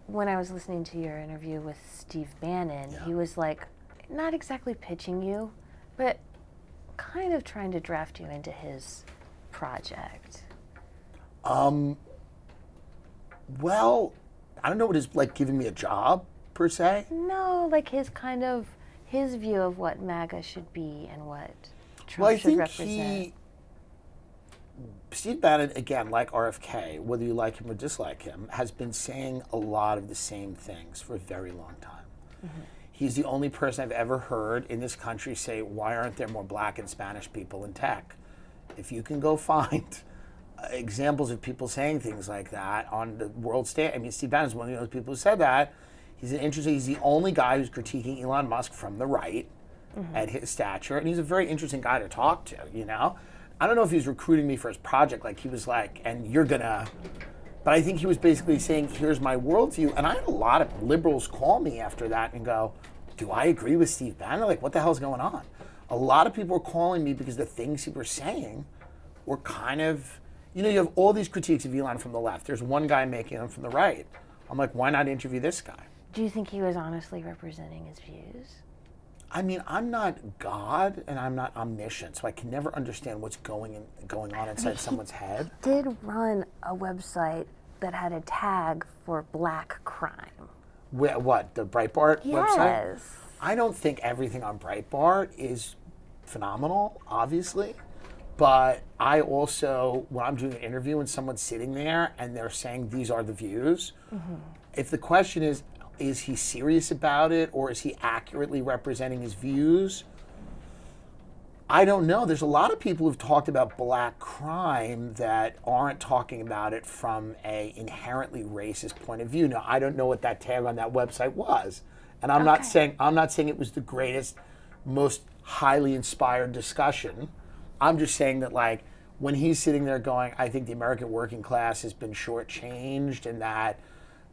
A: when I was listening to your interview with Steve Bannon, he was like, not exactly pitching you, but kind of trying to draft you into his project.
B: Well, I don't know what is like giving me a job per se.
A: No, like his view of what MAGA should be and what Trump should represent.
B: Steve Bannon, again, like RFK, whether you like him or dislike him, has been saying a lot of the same things for a very long time. He's the only person I've ever heard in this country say, why aren't there more black and Spanish people in tech? If you can go find examples of people saying things like that on the world stage. I mean, Steve Bannon's one of those people who said that. He's the only guy who's critiquing Elon Musk from the right at his stature, and he's a very interesting guy to talk to, I don't know if he was recruiting me for his project, like he was like, and you're gonna, but I think he was basically saying, here's my worldview, and I had a lot of liberals call me after that and go, do I agree with Steve Bannon? Like, what the hell's going on? A lot of people were calling me because the things he was saying were kind of, you have all these critiques of Elon from the left. There's one guy making them from the right. I'm like, why not interview this guy?
A: Do you think he was honestly representing his views?
B: I mean, I'm not God and I'm not omniscient, so I can never understand what's going on inside someone's head.
A: He did run a website that had a tag for black crime.
B: What, the Breitbart website?
A: Yes.
B: I don't think everything on Breitbart is phenomenal, obviously. But I also, when I'm doing an interview and someone's sitting there and they're saying these are the views, if the question is he serious about it or is he accurately representing his views? I don't know. There's a lot of people who've talked about black crime that aren't talking about it from a inherently racist point of view. Now, I don't know what that tag on that website was. And I'm not saying it was the greatest, most highly inspired discussion. I'm just saying that, like, when he's sitting there going, I think the American working class has been shortchanged and that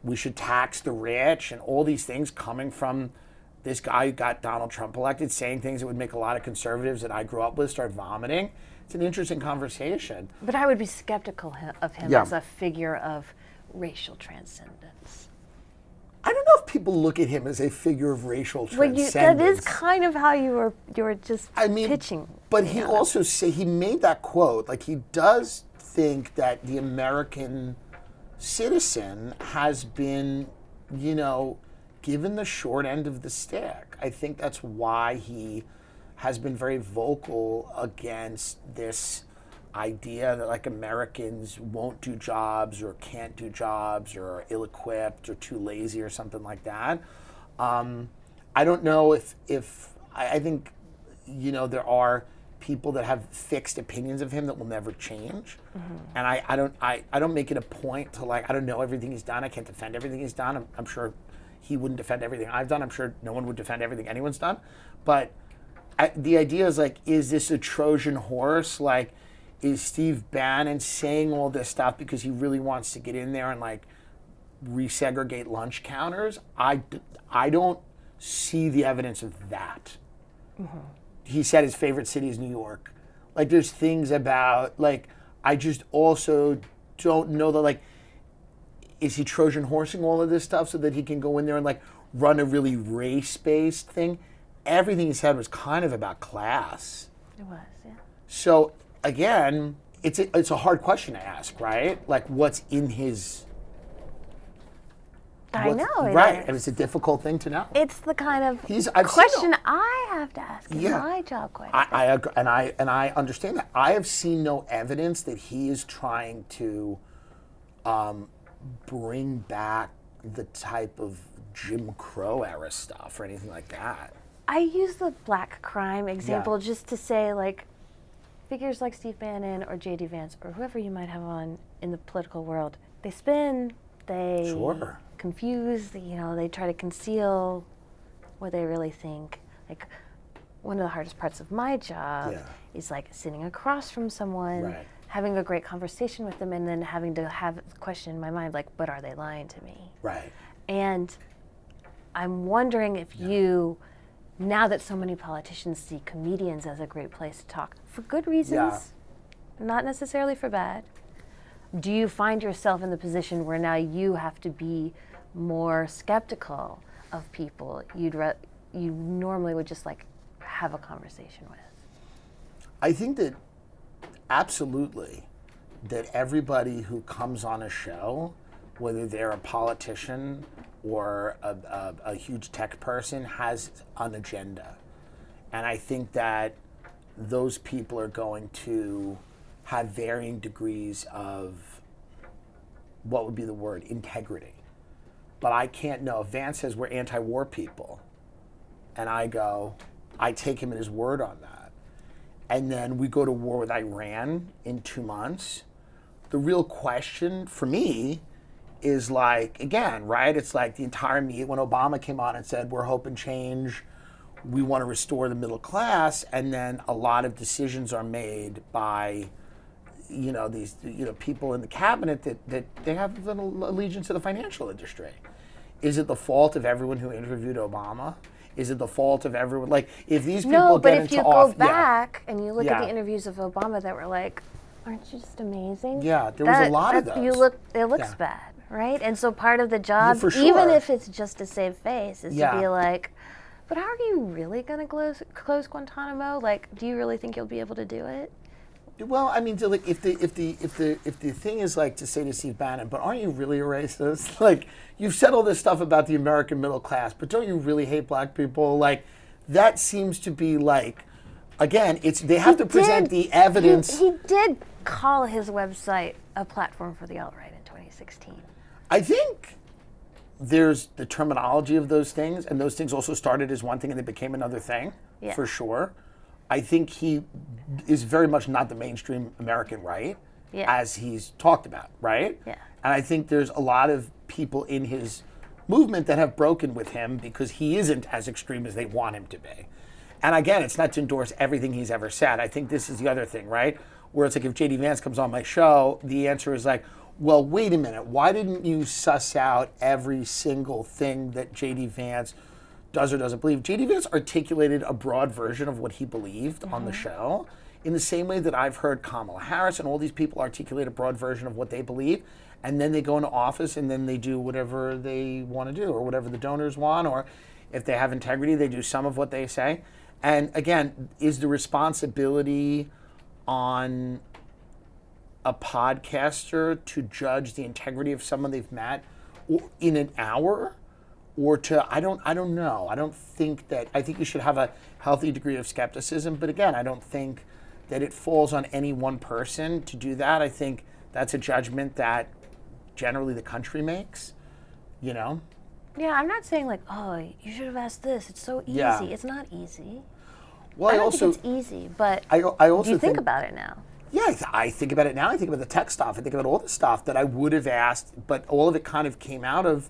B: we should tax the rich, and all these things coming from this guy who got Donald Trump elected, saying things that would make a lot of conservatives that I grew up with start vomiting. It's an interesting conversation.
A: But I would be skeptical of him as a figure of racial transcendence.
B: I don't know if people look at him as a figure of racial transcendence.
A: That is kind of how you were just pitching.
B: But he also he made that quote, like, he does think that the American citizen has been, given the short end of the stick. I think that's why he has been very vocal against this idea that, like, Americans won't do jobs or can't do jobs or are ill-equipped or too lazy or something like that. I don't know if I think, there are people that have fixed opinions of him that will never change. Mm-hmm. And I don't make it a point to, like, I don't know everything he's done. I can't defend everything he's done. I'm sure he wouldn't defend everything I've done. I'm sure no one would defend everything anyone's done. But the idea is, like, is this a Trojan horse? Like, is Steve Bannon saying all this stuff because he really wants to get in there and, like, resegregate lunch counters? I don't see the evidence of that. Mm-hmm. He said his favorite city is New York. Like, there's things about, like, I just also don't know that, like, is he Trojan horsing all of this stuff so that he can go in there and, like, run a really race-based thing? Everything he said was kind of about class.
A: It was, yeah.
B: So, again, it's a hard question to ask, right? Like, what's in his...
A: I know.
B: Right, and it's a difficult thing to know.
A: It's the kind of
B: I've
A: question I have to ask in my job quite a bit.
B: I agree, and I understand that. I have seen no evidence that he is trying to bring back the type of Jim Crow era stuff or anything like that.
A: I use the black crime example just to say, like, figures like Steve Bannon or J.D. Vance or whoever you might have on in the political world, they spin, they confuse, they try to conceal what they really think. Like, one of the hardest parts of my job is, like, sitting across from someone, having a great conversation with them, and then having to have a question in my mind, like, but are they lying to me?
B: Right.
A: And I'm wondering if you, now that so many politicians see comedians as a great place to talk, for good reasons, not necessarily for bad, do you find yourself in the position where now you have to be more skeptical of people you normally would just, like, have a conversation with?
B: I think that absolutely, that everybody who comes on a show, whether they're a politician or a huge tech person, has an agenda. And I think that those people are going to have varying degrees of, what would be the word, integrity. But I can't know. If Vance says we're anti-war people, and I take him at his word on that, and then we go to war with Iran in 2 months, the real question for me is, like, again, right? It's like the entire media, when Obama came on and said, we're hope and change, we want to restore the middle class, and then a lot of decisions are made by, these, people in the cabinet that they have an allegiance to the financial industry. Is it the fault of everyone who interviewed Obama? Is it the fault of everyone? Like, if these people get into
A: No, but if you go back and you look at the interviews of Obama that were like, aren't you just amazing?
B: Yeah, there was a lot of those.
A: It looks bad, right? And so part of the job, even if it's just to save face, is to be like, but how are you really going to close Guantanamo? Like, do you really think you'll be able to do it?
B: Well, I mean, like, if the thing is, like, to say to Steve Bannon, but aren't you really a racist? Like, you've said all this stuff about the American middle class, but don't you really hate black people? Like, that seems to be, like, again, they have to present the evidence.
A: He did call his website a platform for the alt-right in 2016.
B: I think there's the terminology of those things, and those things also started as one thing and they became another thing, for sure. I think he is very much not the mainstream American right, as he's talked about, right?
A: Yeah.
B: And I think there's a lot of people in his movement that have broken with him because he isn't as extreme as they want him to be. And again, it's not to endorse everything he's ever said. I think this is the other thing, right? Where it's like if J.D. Vance comes on my show, the answer is like, well, wait a minute. Why didn't you suss out every single thing that J.D. Vance does or doesn't believe? J.D. Vance articulated a broad version of what he believed on the show in the same way that I've heard Kamala Harris and all these people articulate a broad version of what they believe. And then they go into office and then they do whatever they want to do or whatever the donors want. Or if they have integrity, they do some of what they say. And again, is the responsibility on a podcaster to judge the integrity of someone they've met in an hour? Or to, I don't know. I think you should have a healthy degree of skepticism. But again, I don't think that it falls on any one person to do that. I think that's a judgment that generally the country makes, you know?
A: Yeah, I'm not saying like, oh, you should have asked this. It's so easy.
B: Yeah.
A: It's not easy.
B: Well,
A: I don't think it's easy, but
B: I also
A: do you think about it now?
B: Yeah, I think about it now. I think about the tech stuff. I think about all the stuff that I would have asked, but all of it kind of came out of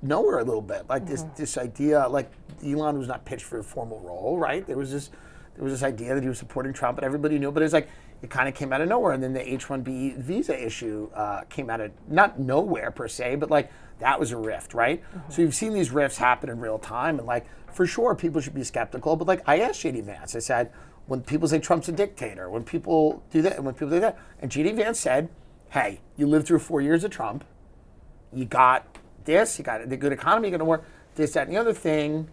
B: nowhere a little bit. Like this idea, like Elon was not pitched for a formal role, right? There was this idea that he was supporting Trump, and everybody knew. But it was like it kind of came out of nowhere. And then the H-1B visa issue came out of not nowhere per se, but like that was a rift, right? So you've seen these rifts happen in real time, and like for sure people should be skeptical. But like I asked J.D. Vance, I said, when people say Trump's a dictator, when people do that, and when people do that, and J.D. Vance said, hey, you lived through 4 years of Trump, you got this, you got the good economy, you're going to work this, that, and the other thing.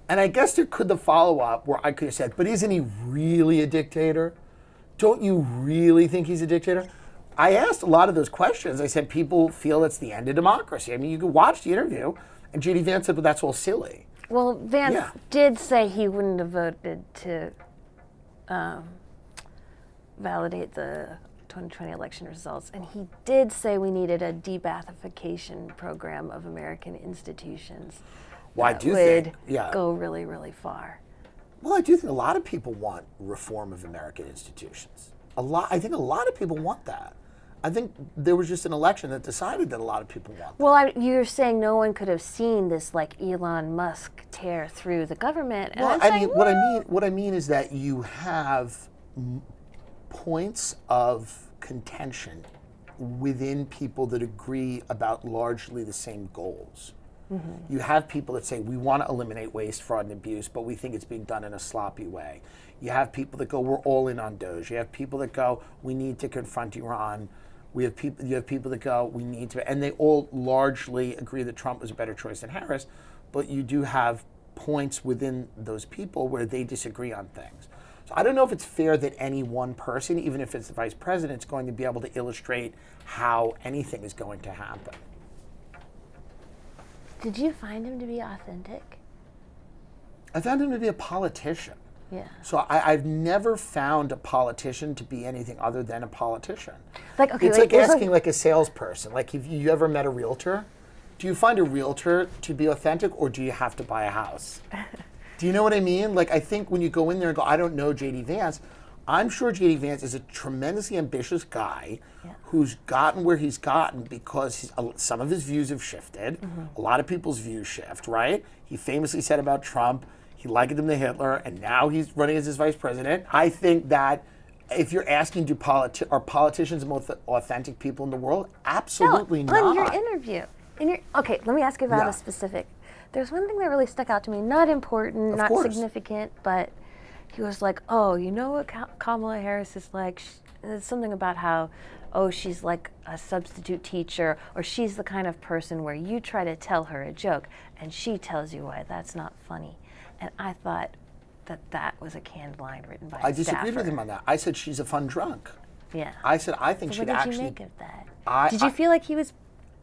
B: And I guess there could the follow-up where I could have said, but isn't he really a dictator? Don't you really think he's a dictator? I asked a lot of those questions. I said, people feel it's the end of democracy. I mean, you could watch the interview, and J.D. Vance said, well, that's all silly.
A: Well, Vance did say he wouldn't have voted to validate the 2020 election results, and he did say we needed a de-Bathification program of American institutions.
B: Well, I do think,
A: go really, really far.
B: Well, I do think a lot of people want reform of American institutions. I think a lot of people want that. I think there was just an election that decided that a lot of people want that.
A: Well, you're saying no one could have seen this like Elon Musk tear through the government. And
B: well, what I mean is that you have points of contention within people that agree about largely the same goals. You have people that say, we want to eliminate waste, fraud, and abuse, but we think it's being done in a sloppy way. You have people that go, we're all in on Doge. You have people that go, we need to confront Iran. You have people that go, we need to, and they all largely agree that Trump was a better choice than Harris, but you do have points within those people where they disagree on things. So I don't know if it's fair that any one person, even if it's the vice president, is going to be able to illustrate how anything is going to happen.
A: Did you find him to be authentic?
B: I found him to be a politician.
A: Yeah.
B: So I've never found a politician to be anything other than a politician.
A: Like, okay,
B: it's like asking like a salesperson. Like, if you ever met a realtor, do you find a realtor to be authentic, or do you have to buy a house? Do you know what I mean? Like, I think when you go in there and go, I don't know J.D. Vance, I'm sure J.D. Vance is a tremendously ambitious guy who's gotten where he's gotten because some of his views have shifted. A lot of people's views shift, right? He famously said about Trump, he likened him to Hitler, and now he's running as his vice president. I think that if you're asking, are politicians the most authentic people in the world? Absolutely not.
A: On your interview. Okay, let me ask you about a specific. There's one thing that really stuck out to me, not important, not significant, but he was like, oh, you know what Kamala Harris is like? It's something about how, oh, she's like a substitute teacher, or she's the kind of person where you try to tell her a joke, and she tells you why that's not funny. And I thought that was a canned line written by a staffer.
B: I disagreed with him on that. I said she's a fun drunk.
A: Yeah.
B: I said I think she'd actually.
A: What did you make of that? Did you feel like he was?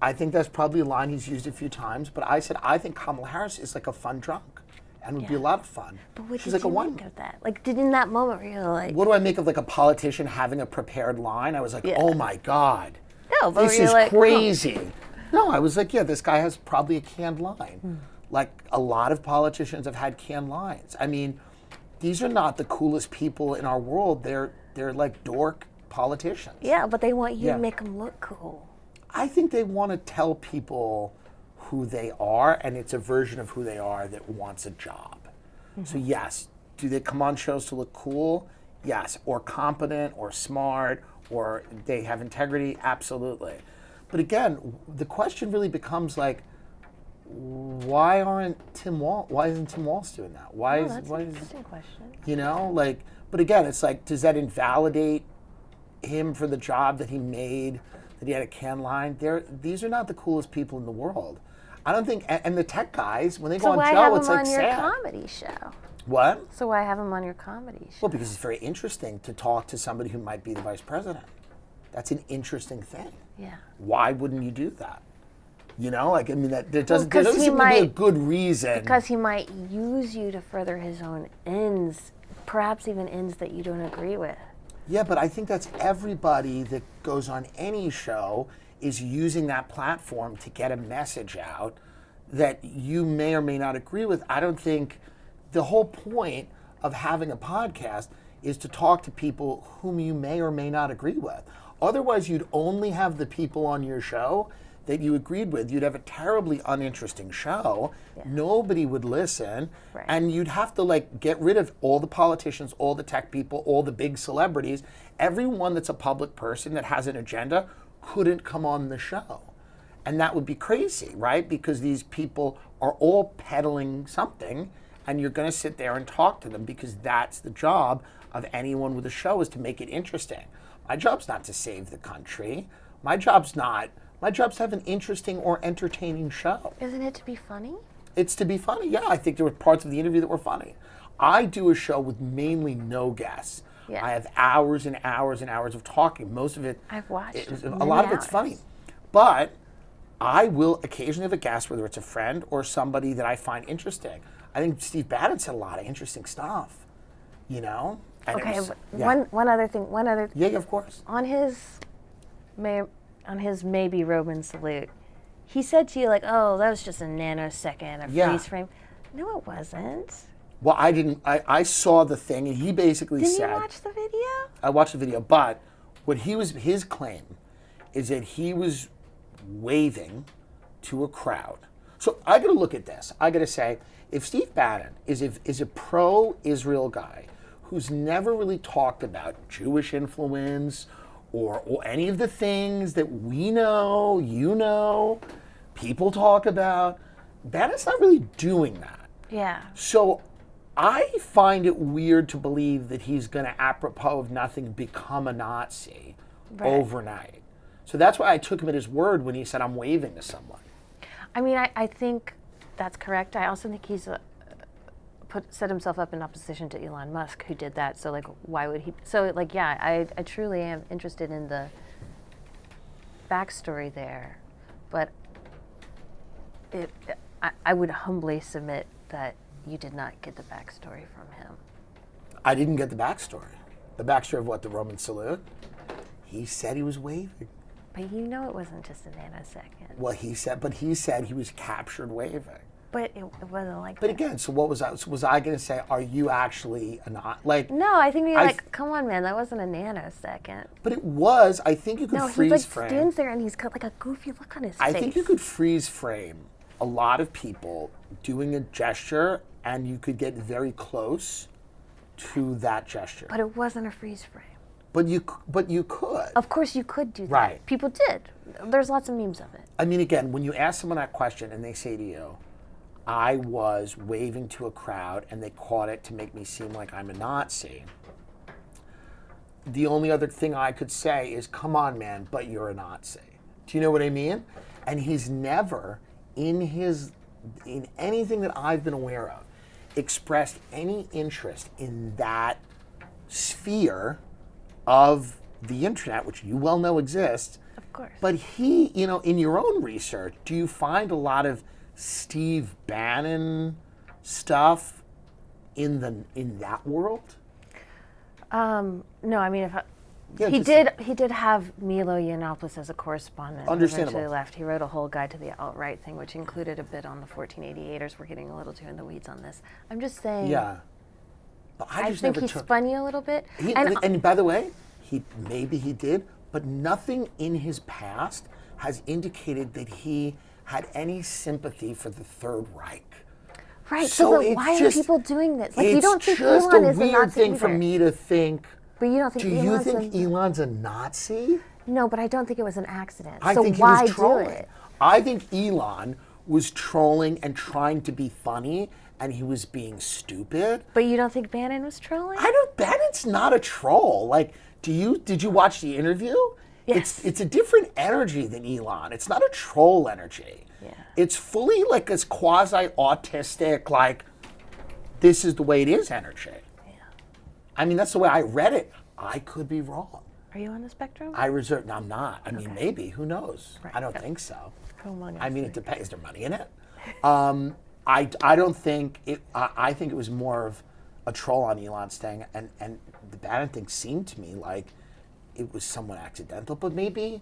B: I think that's probably a line he's used a few times, but I said I think Kamala Harris is like a fun drunk. And would be a lot of fun.
A: But what
B: She's
A: did
B: like
A: you make of that? Like, in that moment where you're like...
B: What do I make of like a politician having a prepared line? I was like, oh my God.
A: No, but
B: this is like, crazy. Oh. No, I was like, yeah, this guy has probably a canned line. Like, a lot of politicians have had canned lines. I mean, these are not the coolest people in our world. They're like dork politicians.
A: Yeah, but they want you to make them look cool.
B: I think they want to tell people who they are, and it's a version of who they are that wants a job. So yes, do they come on shows to look cool? Yes. Or competent, or smart, or they have integrity? Absolutely. But again, the question really becomes like, why isn't Tim Walsh doing that?
A: That's an interesting question.
B: You know, like, but again, it's like, does that invalidate him for the job that he made, that he had a can line? These are not the coolest people in the world. I don't think, and the tech guys, when they go on show, it's like sad.
A: So why have him on your comedy show?
B: What?
A: So why have him on your comedy show?
B: Well, because it's very interesting to talk to somebody who might be the vice president. That's an interesting thing.
A: Yeah.
B: Why wouldn't you do that? You know, like, I mean, there doesn't seem to be a good reason.
A: Because he might use you to further his own ends, perhaps even ends that you don't agree with.
B: Yeah, but I think that's everybody that goes on any show is using that platform to get a message out that you may or may not agree with. I don't think the whole point of having a podcast is to talk to people whom you may or may not agree with. Otherwise, you'd only have the people on your show that you agreed with. You'd have a terribly uninteresting show. Yeah. Nobody would listen.
A: Right.
B: And you'd have to like get rid of all the politicians, all the tech people, all the big celebrities. Everyone that's a public person that has an agenda couldn't come on the show. And that would be crazy, right? Because these people are all peddling something, and you're going to sit there and talk to them because that's the job of anyone with a show, is to make it interesting. My job's not to save the country. My job's to have an interesting or entertaining show.
A: Isn't it to be funny?
B: It's to be funny, yeah. I think there were parts of the interview that were funny. I do a show with mainly no guests. Yeah. I have hours and hours and hours of talking. Most of it,
A: I've watched
B: a lot of it's funny. But I will occasionally have a guest, whether it's a friend or somebody that I find interesting. I think Steve Bannon said a lot of interesting stuff, you know? And
A: okay, one other thing.
B: Yeah, of course.
A: On his maybe Roman salute, he said to you like, "Oh, that was just a nanosecond, freeze frame." No, it wasn't.
B: Well, I didn't. I saw the thing, and he basically said.
A: Didn't you watch the video?
B: I watched the video, but his claim is that he was waving to a crowd. So I got to look at this. I got to say, if Steve Bannon is a pro-Israel guy who's never really talked about Jewish influence or any of the things that we know, you know, people talk about, Bannon's not really doing that.
A: Yeah.
B: So I find it weird to believe that he's going to, apropos of nothing, become a Nazi overnight. So that's why I took him at his word when he said, I'm waving to someone.
A: I mean, I think that's correct. I also think he's set himself up in opposition to Elon Musk, who did that. So, like, why would he? So, like, yeah, I truly am interested in the backstory there. But I would humbly submit that you did not get the backstory from him.
B: I didn't get the backstory. The backstory of what, the Roman salute? He said he was waving.
A: But you know it wasn't just a nanosecond.
B: Well, he said he was captured waving.
A: But it wasn't like
B: But
A: that.
B: again, so what was I? So was I going to say, are you actually not like?
A: No, I think you're like, come on, man, that wasn't a nanosecond.
B: But it was. I think you could freeze frame.
A: No, he stands there and he's got like a goofy look on his face.
B: I think you could freeze frame a lot of people doing a gesture, and you could get very close to that gesture.
A: But it wasn't a freeze frame.
B: But you could.
A: Of course you could do that.
B: Right.
A: People did. There's lots of memes of it.
B: I mean, again, when you ask someone that question and they say to you, I was waving to a crowd and they caught it to make me seem like I'm a Nazi, the only other thing I could say is, come on, man, but you're a Nazi. Do you know what I mean? And he's never, in anything that I've been aware of, expressed any interest in that sphere of the internet, which you well know exists.
A: Of course.
B: But he, in your own research, do you find a lot of Steve Bannon stuff in that world?
A: No, I mean, he did have Milo Yiannopoulos as a correspondent.
B: Understandable.
A: Eventually left. He wrote a whole guide to the alt-right thing, which included a bit on the 1488ers. We're getting a little too in the weeds on this. I'm just saying.
B: Yeah. But
A: I think he spun you a little bit.
B: And by the way, maybe he did, but nothing in his past has indicated that he had any sympathy for the Third Reich.
A: Right. So why are people doing this? Like, you don't think Elon is a Nazi?
B: It's just a weird thing for me to think.
A: But you don't think
B: do you think Elon's a Nazi?
A: No, but I don't think it was an accident.
B: I think he was trolling. I think Elon was trolling and trying to be funny, and he was being stupid.
A: But you don't think Bannon was trolling?
B: Bannon's not a troll. Like, did you watch the interview?
A: Yes.
B: It's a different energy than Elon. It's not a troll energy.
A: Yeah.
B: It's fully like this quasi-autistic, like, this is the way it is energy.
A: Yeah.
B: I mean, that's the way I read it. I could be wrong.
A: Are you on the spectrum?
B: No, I'm not. I mean, maybe. Who knows?
A: Right.
B: I don't think so.
A: Among us,
B: I mean, it depends. Is there money in it? I don't think it. I think it was more of a troll on Elon's thing, and the Bannon thing seemed to me like it was somewhat accidental. But maybe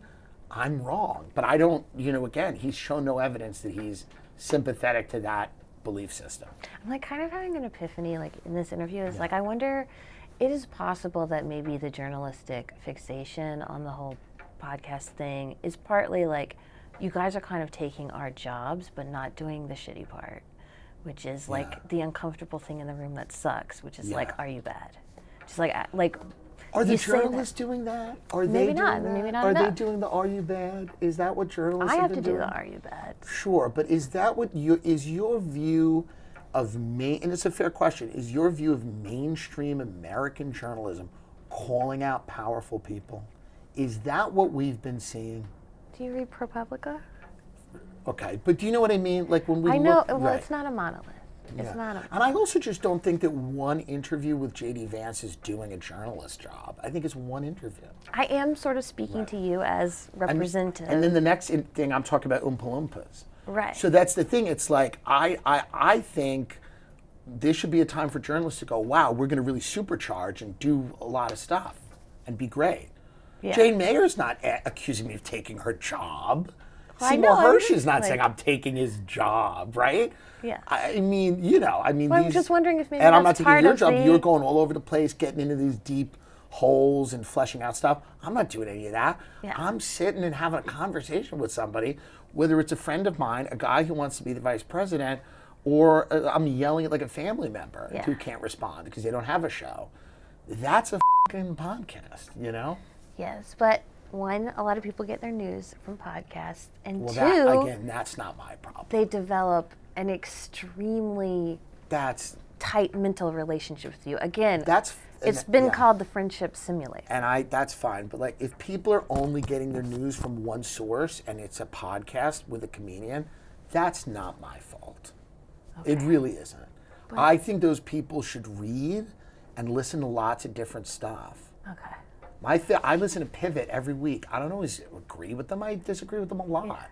B: I'm wrong. But I don't. Again, he's shown no evidence that he's sympathetic to that belief system.
A: I'm like kind of having an epiphany, like in this interview. Is like I wonder. It is possible that maybe the journalistic fixation on the whole podcast thing is partly like you guys are kind of taking our jobs but not doing the shitty part, which is like the uncomfortable thing in the room that sucks, which is like, are you bad? Just like
B: are the journalists doing that? Are they
A: maybe not.
B: doing that?
A: Maybe not
B: Are
A: enough.
B: they doing the "Are you bad"? Is that what journalists
A: I
B: have
A: have to
B: been
A: do
B: doing?
A: the "Are you bad"?
B: Sure, but is that what is your view of and it's a fair question, is your view of mainstream American journalism calling out powerful people? Is that what we've been seeing?
A: Do you read ProPublica?
B: Okay, but do you know what I mean? Like when we
A: I know,
B: look,
A: well, it's not a monolith. It's not a
B: And I also just don't think that one interview with J.D. Vance is doing a journalist job. I think it's one interview.
A: I am sort of speaking to you as representative.
B: And then the next thing I'm talking about Oompa Loompas.
A: Right.
B: So that's the thing. It's like I think this should be a time for journalists to go, wow, we're going to really supercharge and do a lot of stuff and be great. Yeah. Jane Mayer's not accusing me of taking her job.
A: Well,
B: Seymour Hersh is not saying I'm taking his job, right?
A: Yeah.
B: I mean, well,
A: I'm just wondering if maybe
B: and
A: that's
B: I'm not taking
A: part
B: your
A: of
B: job. You're going all over the place, getting into these deep holes and fleshing out stuff. I'm not doing any of that.
A: Yeah.
B: I'm sitting and having a conversation with somebody, whether it's a friend of mine, a guy who wants to be the vice president, or I'm yelling at like a family member who can't respond because they don't have a show. That's a fucking podcast,
A: Yes, but one, a lot of people get their news from podcasts, and two,
B: again, that's not my problem.
A: They develop an extremely tight mental relationship with you. Again, it's been called the friendship simulator.
B: And that's fine, but like if people are only getting their news from one source and it's a podcast with a comedian, that's not my fault. Okay. It really isn't. But I think those people should read and listen to lots of different stuff.
A: Okay.
B: I listen to Pivot every week. I don't always agree with them. I disagree with them a lot. Yeah.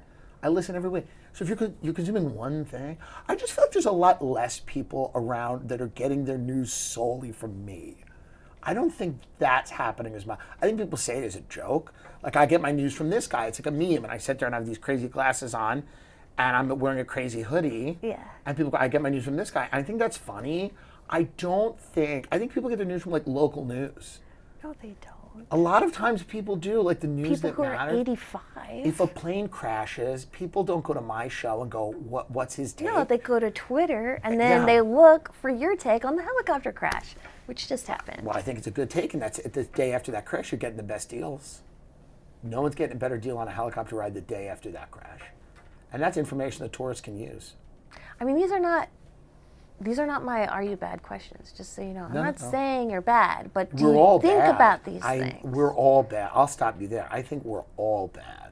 B: I listen every week. So if you're consuming one thing, I just feel like there's a lot less people around that are getting their news solely from me. I don't think that's happening as much. I think people say it as a joke. Like I get my news from this guy. It's like a meme, and I sit there and I have these crazy glasses on, and I'm wearing a crazy hoodie.
A: Yeah.
B: And people go, I get my news from this guy. And I think that's funny. I think people get their news from like local news.
A: No, they don't.
B: A lot of times people do, like the news
A: people
B: that matters.
A: People who are 85.
B: If a plane crashes, people don't go to my show and go, what's his take?
A: No, they go to Twitter and then they look for your take on the helicopter crash, which just happened.
B: Well, I think it's a good take, and that's the day after that crash, you're getting the best deals. No one's getting a better deal on a helicopter ride the day after that crash. And that's information the tourists can use.
A: I mean, these are not my "are you bad" questions, just so you know. I'm not saying you're bad, but do you think about these things?
B: We're all bad. I'll stop you there. I think we're all bad.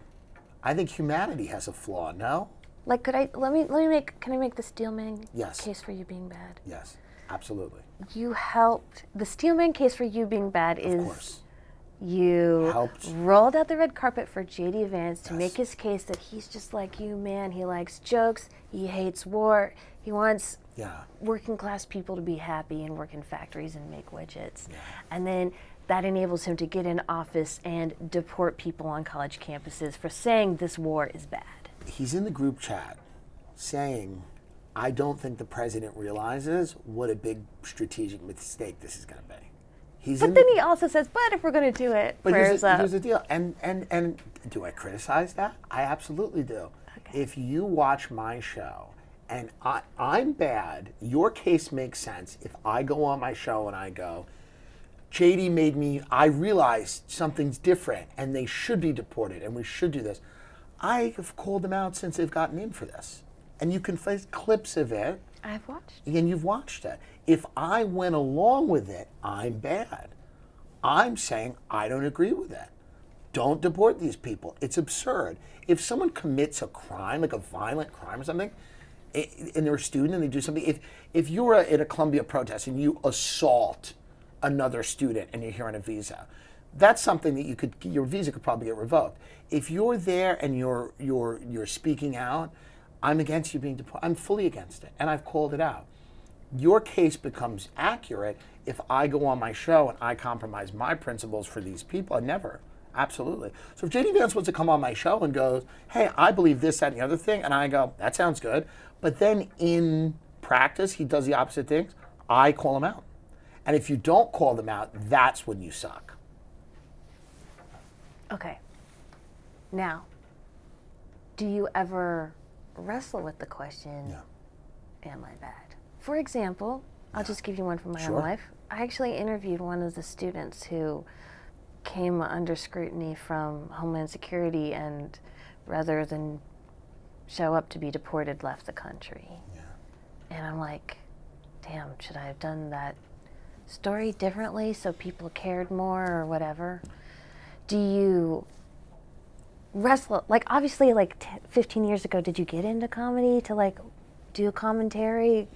B: I think humanity has a flaw, no?
A: Like, can I make the Steelman
B: Yes.
A: case for you being bad?
B: Yes, absolutely.
A: You helped. The Steelman case for you being bad is...
B: Of course.
A: You
B: helped.
A: Rolled out the red carpet for J.D. Vance to make his case that he's just like you, man. He likes jokes. He hates war. He wants working class people to be happy and work in factories and make widgets. Yeah. And then that enables him to get in office and deport people on college campuses for saying this war is bad.
B: He's in the group chat saying, I don't think the president realizes what a big strategic mistake this is going to be.
A: But then he also says, but if we're going to do it, prayers up.
B: Here's the deal. And do I criticize that? I absolutely do.
A: Okay.
B: if you watch my show and I'm bad, your case makes sense if I go on my show and I go, JD made me, I realized something's different and they should be deported and we should do this. I have called them out since they've gotten in for this. And you can find clips of it.
A: I've watched.
B: And you've watched it. If I went along with it, I'm bad. I'm saying I don't agree with it. Don't deport these people. It's absurd. If someone commits a crime, like a violent crime or something, and they're a student and they do something, if you're at a Columbia protest and you assault another student and you're here on a visa, that's something that your visa could probably get revoked. If you're there and you're speaking out, I'm against you being deported. I'm fully against it, and I've called it out. Your case becomes accurate if I go on my show and I compromise my principles for these people. I never. Absolutely. So if JD Vance wants to come on my show and goes, hey, I believe this, that, and the other thing, and I go, that sounds good, but then in practice he does the opposite things, I call him out. And if you don't call them out, that's when you suck.
A: Okay. Now, do you ever wrestle with the question, am I bad? For example, I'll just give you one from my own life. I actually interviewed one of the students who came under scrutiny from Homeland Security and rather than show up to be deported, left the country. Yeah. And I'm like, damn, should I have done that story differently so people cared more or whatever? Do you wrestle, like obviously like 15 years ago, did you get into comedy to like do a commentary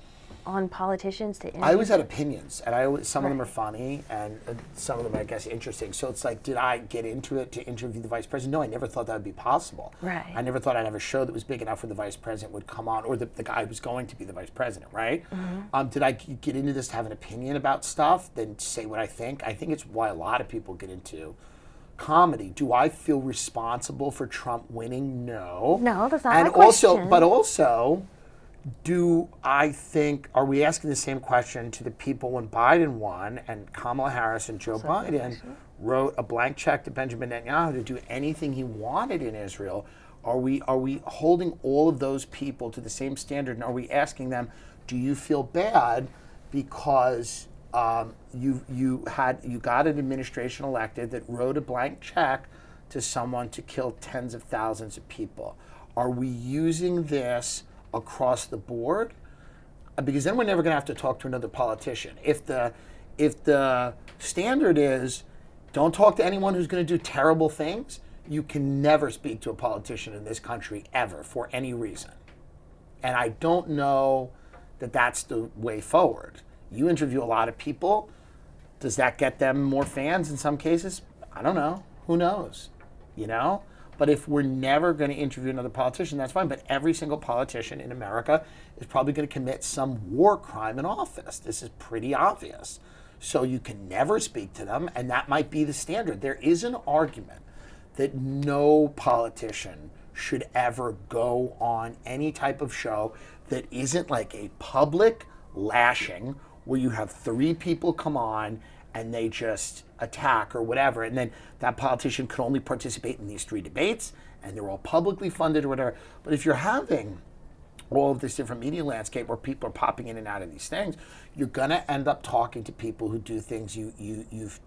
A: on politicians to interview?
B: I always had opinions, and some of them are funny, and some of them, I guess, interesting. So it's like, did I get into it to interview the vice president? No, I never thought that would be possible.
A: Right.
B: I never thought I'd have a show that was big enough where the vice president would come on, or the guy who was going to be the vice president, right? Mm-hmm. Did I get into this to have an opinion about stuff, then say what I think? I think it's why a lot of people get into comedy. Do I feel responsible for Trump winning? No.
A: No, that's not my question.
B: But also, do I think, are we asking the same question to the people when Biden won and Kamala Harris and Joe Biden wrote a blank check to Benjamin Netanyahu to do anything he wanted in Israel? Are we holding all of those people to the same standard, and are we asking them, do you feel bad because you got an administration elected that wrote a blank check to someone to kill tens of thousands of people? Are we using this across the board? Because then we're never going to have to talk to another politician. If the standard is don't talk to anyone who's going to do terrible things, you can never speak to a politician in this country ever for any reason. And I don't know that that's the way forward. You interview a lot of people. Does that get them more fans in some cases? I don't know. Who knows? You know? But if we're never going to interview another politician, that's fine. But every single politician in America is probably going to commit some war crime in office. This is pretty obvious. So you can never speak to them, and that might be the standard. There is an argument that no politician should ever go on any type of show that isn't like a public lashing where you have 3 people come on and they just attack or whatever, and then that politician could only participate in these 3 debates, and they're all publicly funded or whatever. But if you're having all of this different media landscape where people are popping in and out of these things, you're going to end up talking to people who do things you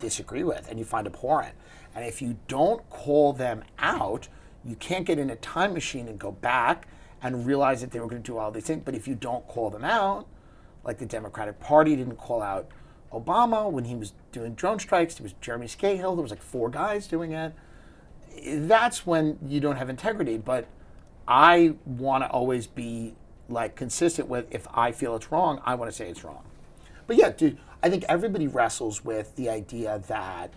B: disagree with and you find abhorrent. And if you don't call them out, you can't get in a time machine and go back and realize that they were going to do all these things. But if you don't call them out, like the Democratic Party didn't call out Obama when he was doing drone strikes, there was Jeremy Scahill, there was like 4 guys doing it. That's when you don't have integrity. But I want to always be like consistent with, if I feel it's wrong, I want to say it's wrong. But yeah, dude, I think everybody wrestles with the idea that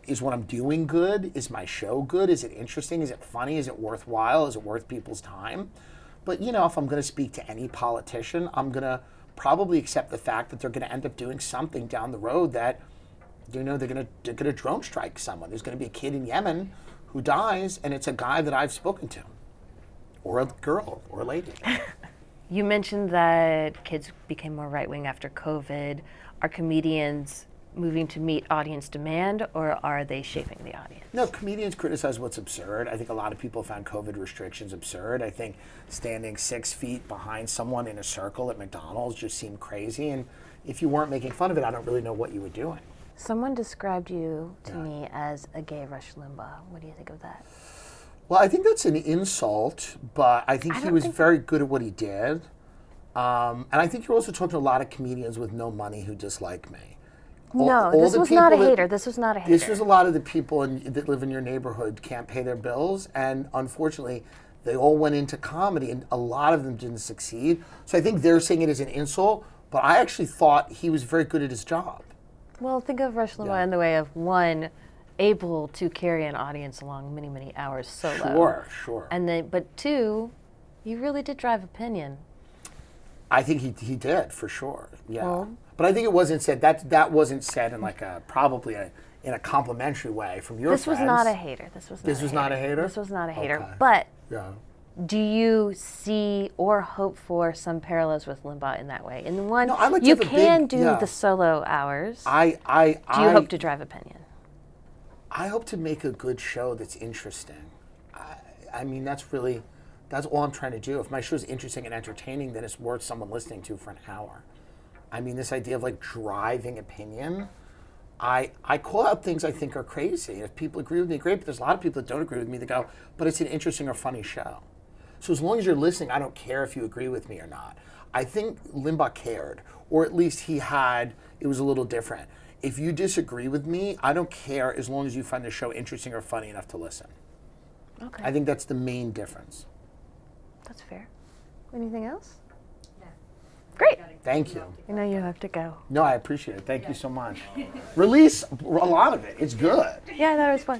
B: is what I'm doing good? Is my show good? Is it interesting? Is it funny? Is it worthwhile? Is it worth people's time? But you know, if I'm going to speak to any politician, I'm going to probably accept the fact that they're going to end up doing something down the road that, you know, they're going to drone strike someone. There's going to be a kid in Yemen who dies, and it's a guy that I've spoken to, or a girl, or a lady.
A: You mentioned that kids became more right-wing after COVID. Are comedians moving to meet audience demand, or are they shaping the audience?
B: No, comedians criticize what's absurd. I think a lot of people found COVID restrictions absurd. I think standing 6 feet behind someone in a circle at McDonald's just seemed crazy. And if you weren't making fun of it, I don't really know what you were doing.
A: Someone described you to me as a gay Rush Limbaugh. What do you think of that?
B: Well, I think that's an insult, but I think he was very good at what he did. And I think you're also talking to a lot of comedians with no money who dislike me.
A: No, this was not a hater. This was not a hater.
B: This was a lot of the people that live in your neighborhood can't pay their bills, and unfortunately, they all went into comedy, and a lot of them didn't succeed. So I think they're saying it as an insult, but I actually thought he was very good at his job.
A: Well, think of Rush Limbaugh in the way of, one, able to carry an audience along many, many hours solo.
B: Sure.
A: And then, but two, you really did drive opinion.
B: I think he did, for sure. Yeah.
A: Well,
B: but I think it wasn't said, that wasn't said in like in a complimentary way from your friends.
A: This was not a hater. This was not a hater? This was not a hater.
B: Okay.
A: But
B: yeah.
A: do you see or hope for some parallels with Limbaugh in that way? In the one,
B: No, I like to
A: you
B: have a
A: can
B: big-
A: do
B: yeah.
A: the solo hours.
B: Do you
A: Do you hope to drive opinion?
B: I hope to make a good show that's interesting. I mean, that's all I'm trying to do. If my show's interesting and entertaining, then it's worth someone listening to for an hour. I mean, this idea of like driving opinion, I call out things I think are crazy. If people agree with me, great, but there's a lot of people that don't agree with me that go, but it's an interesting or funny show. So as long as you're listening, I don't care if you agree with me or not. I think Limbaugh cared, or at least it was a little different. If you disagree with me, I don't care as long as you find the show interesting or funny enough to listen.
A: Okay.
B: I think that's the main difference.
A: That's fair. Anything else? No. Great.
B: Thank you.
A: I know you have to go.
B: No, I appreciate it. Thank you so much. Release a lot of it. It's good.
A: Yeah, that was fun.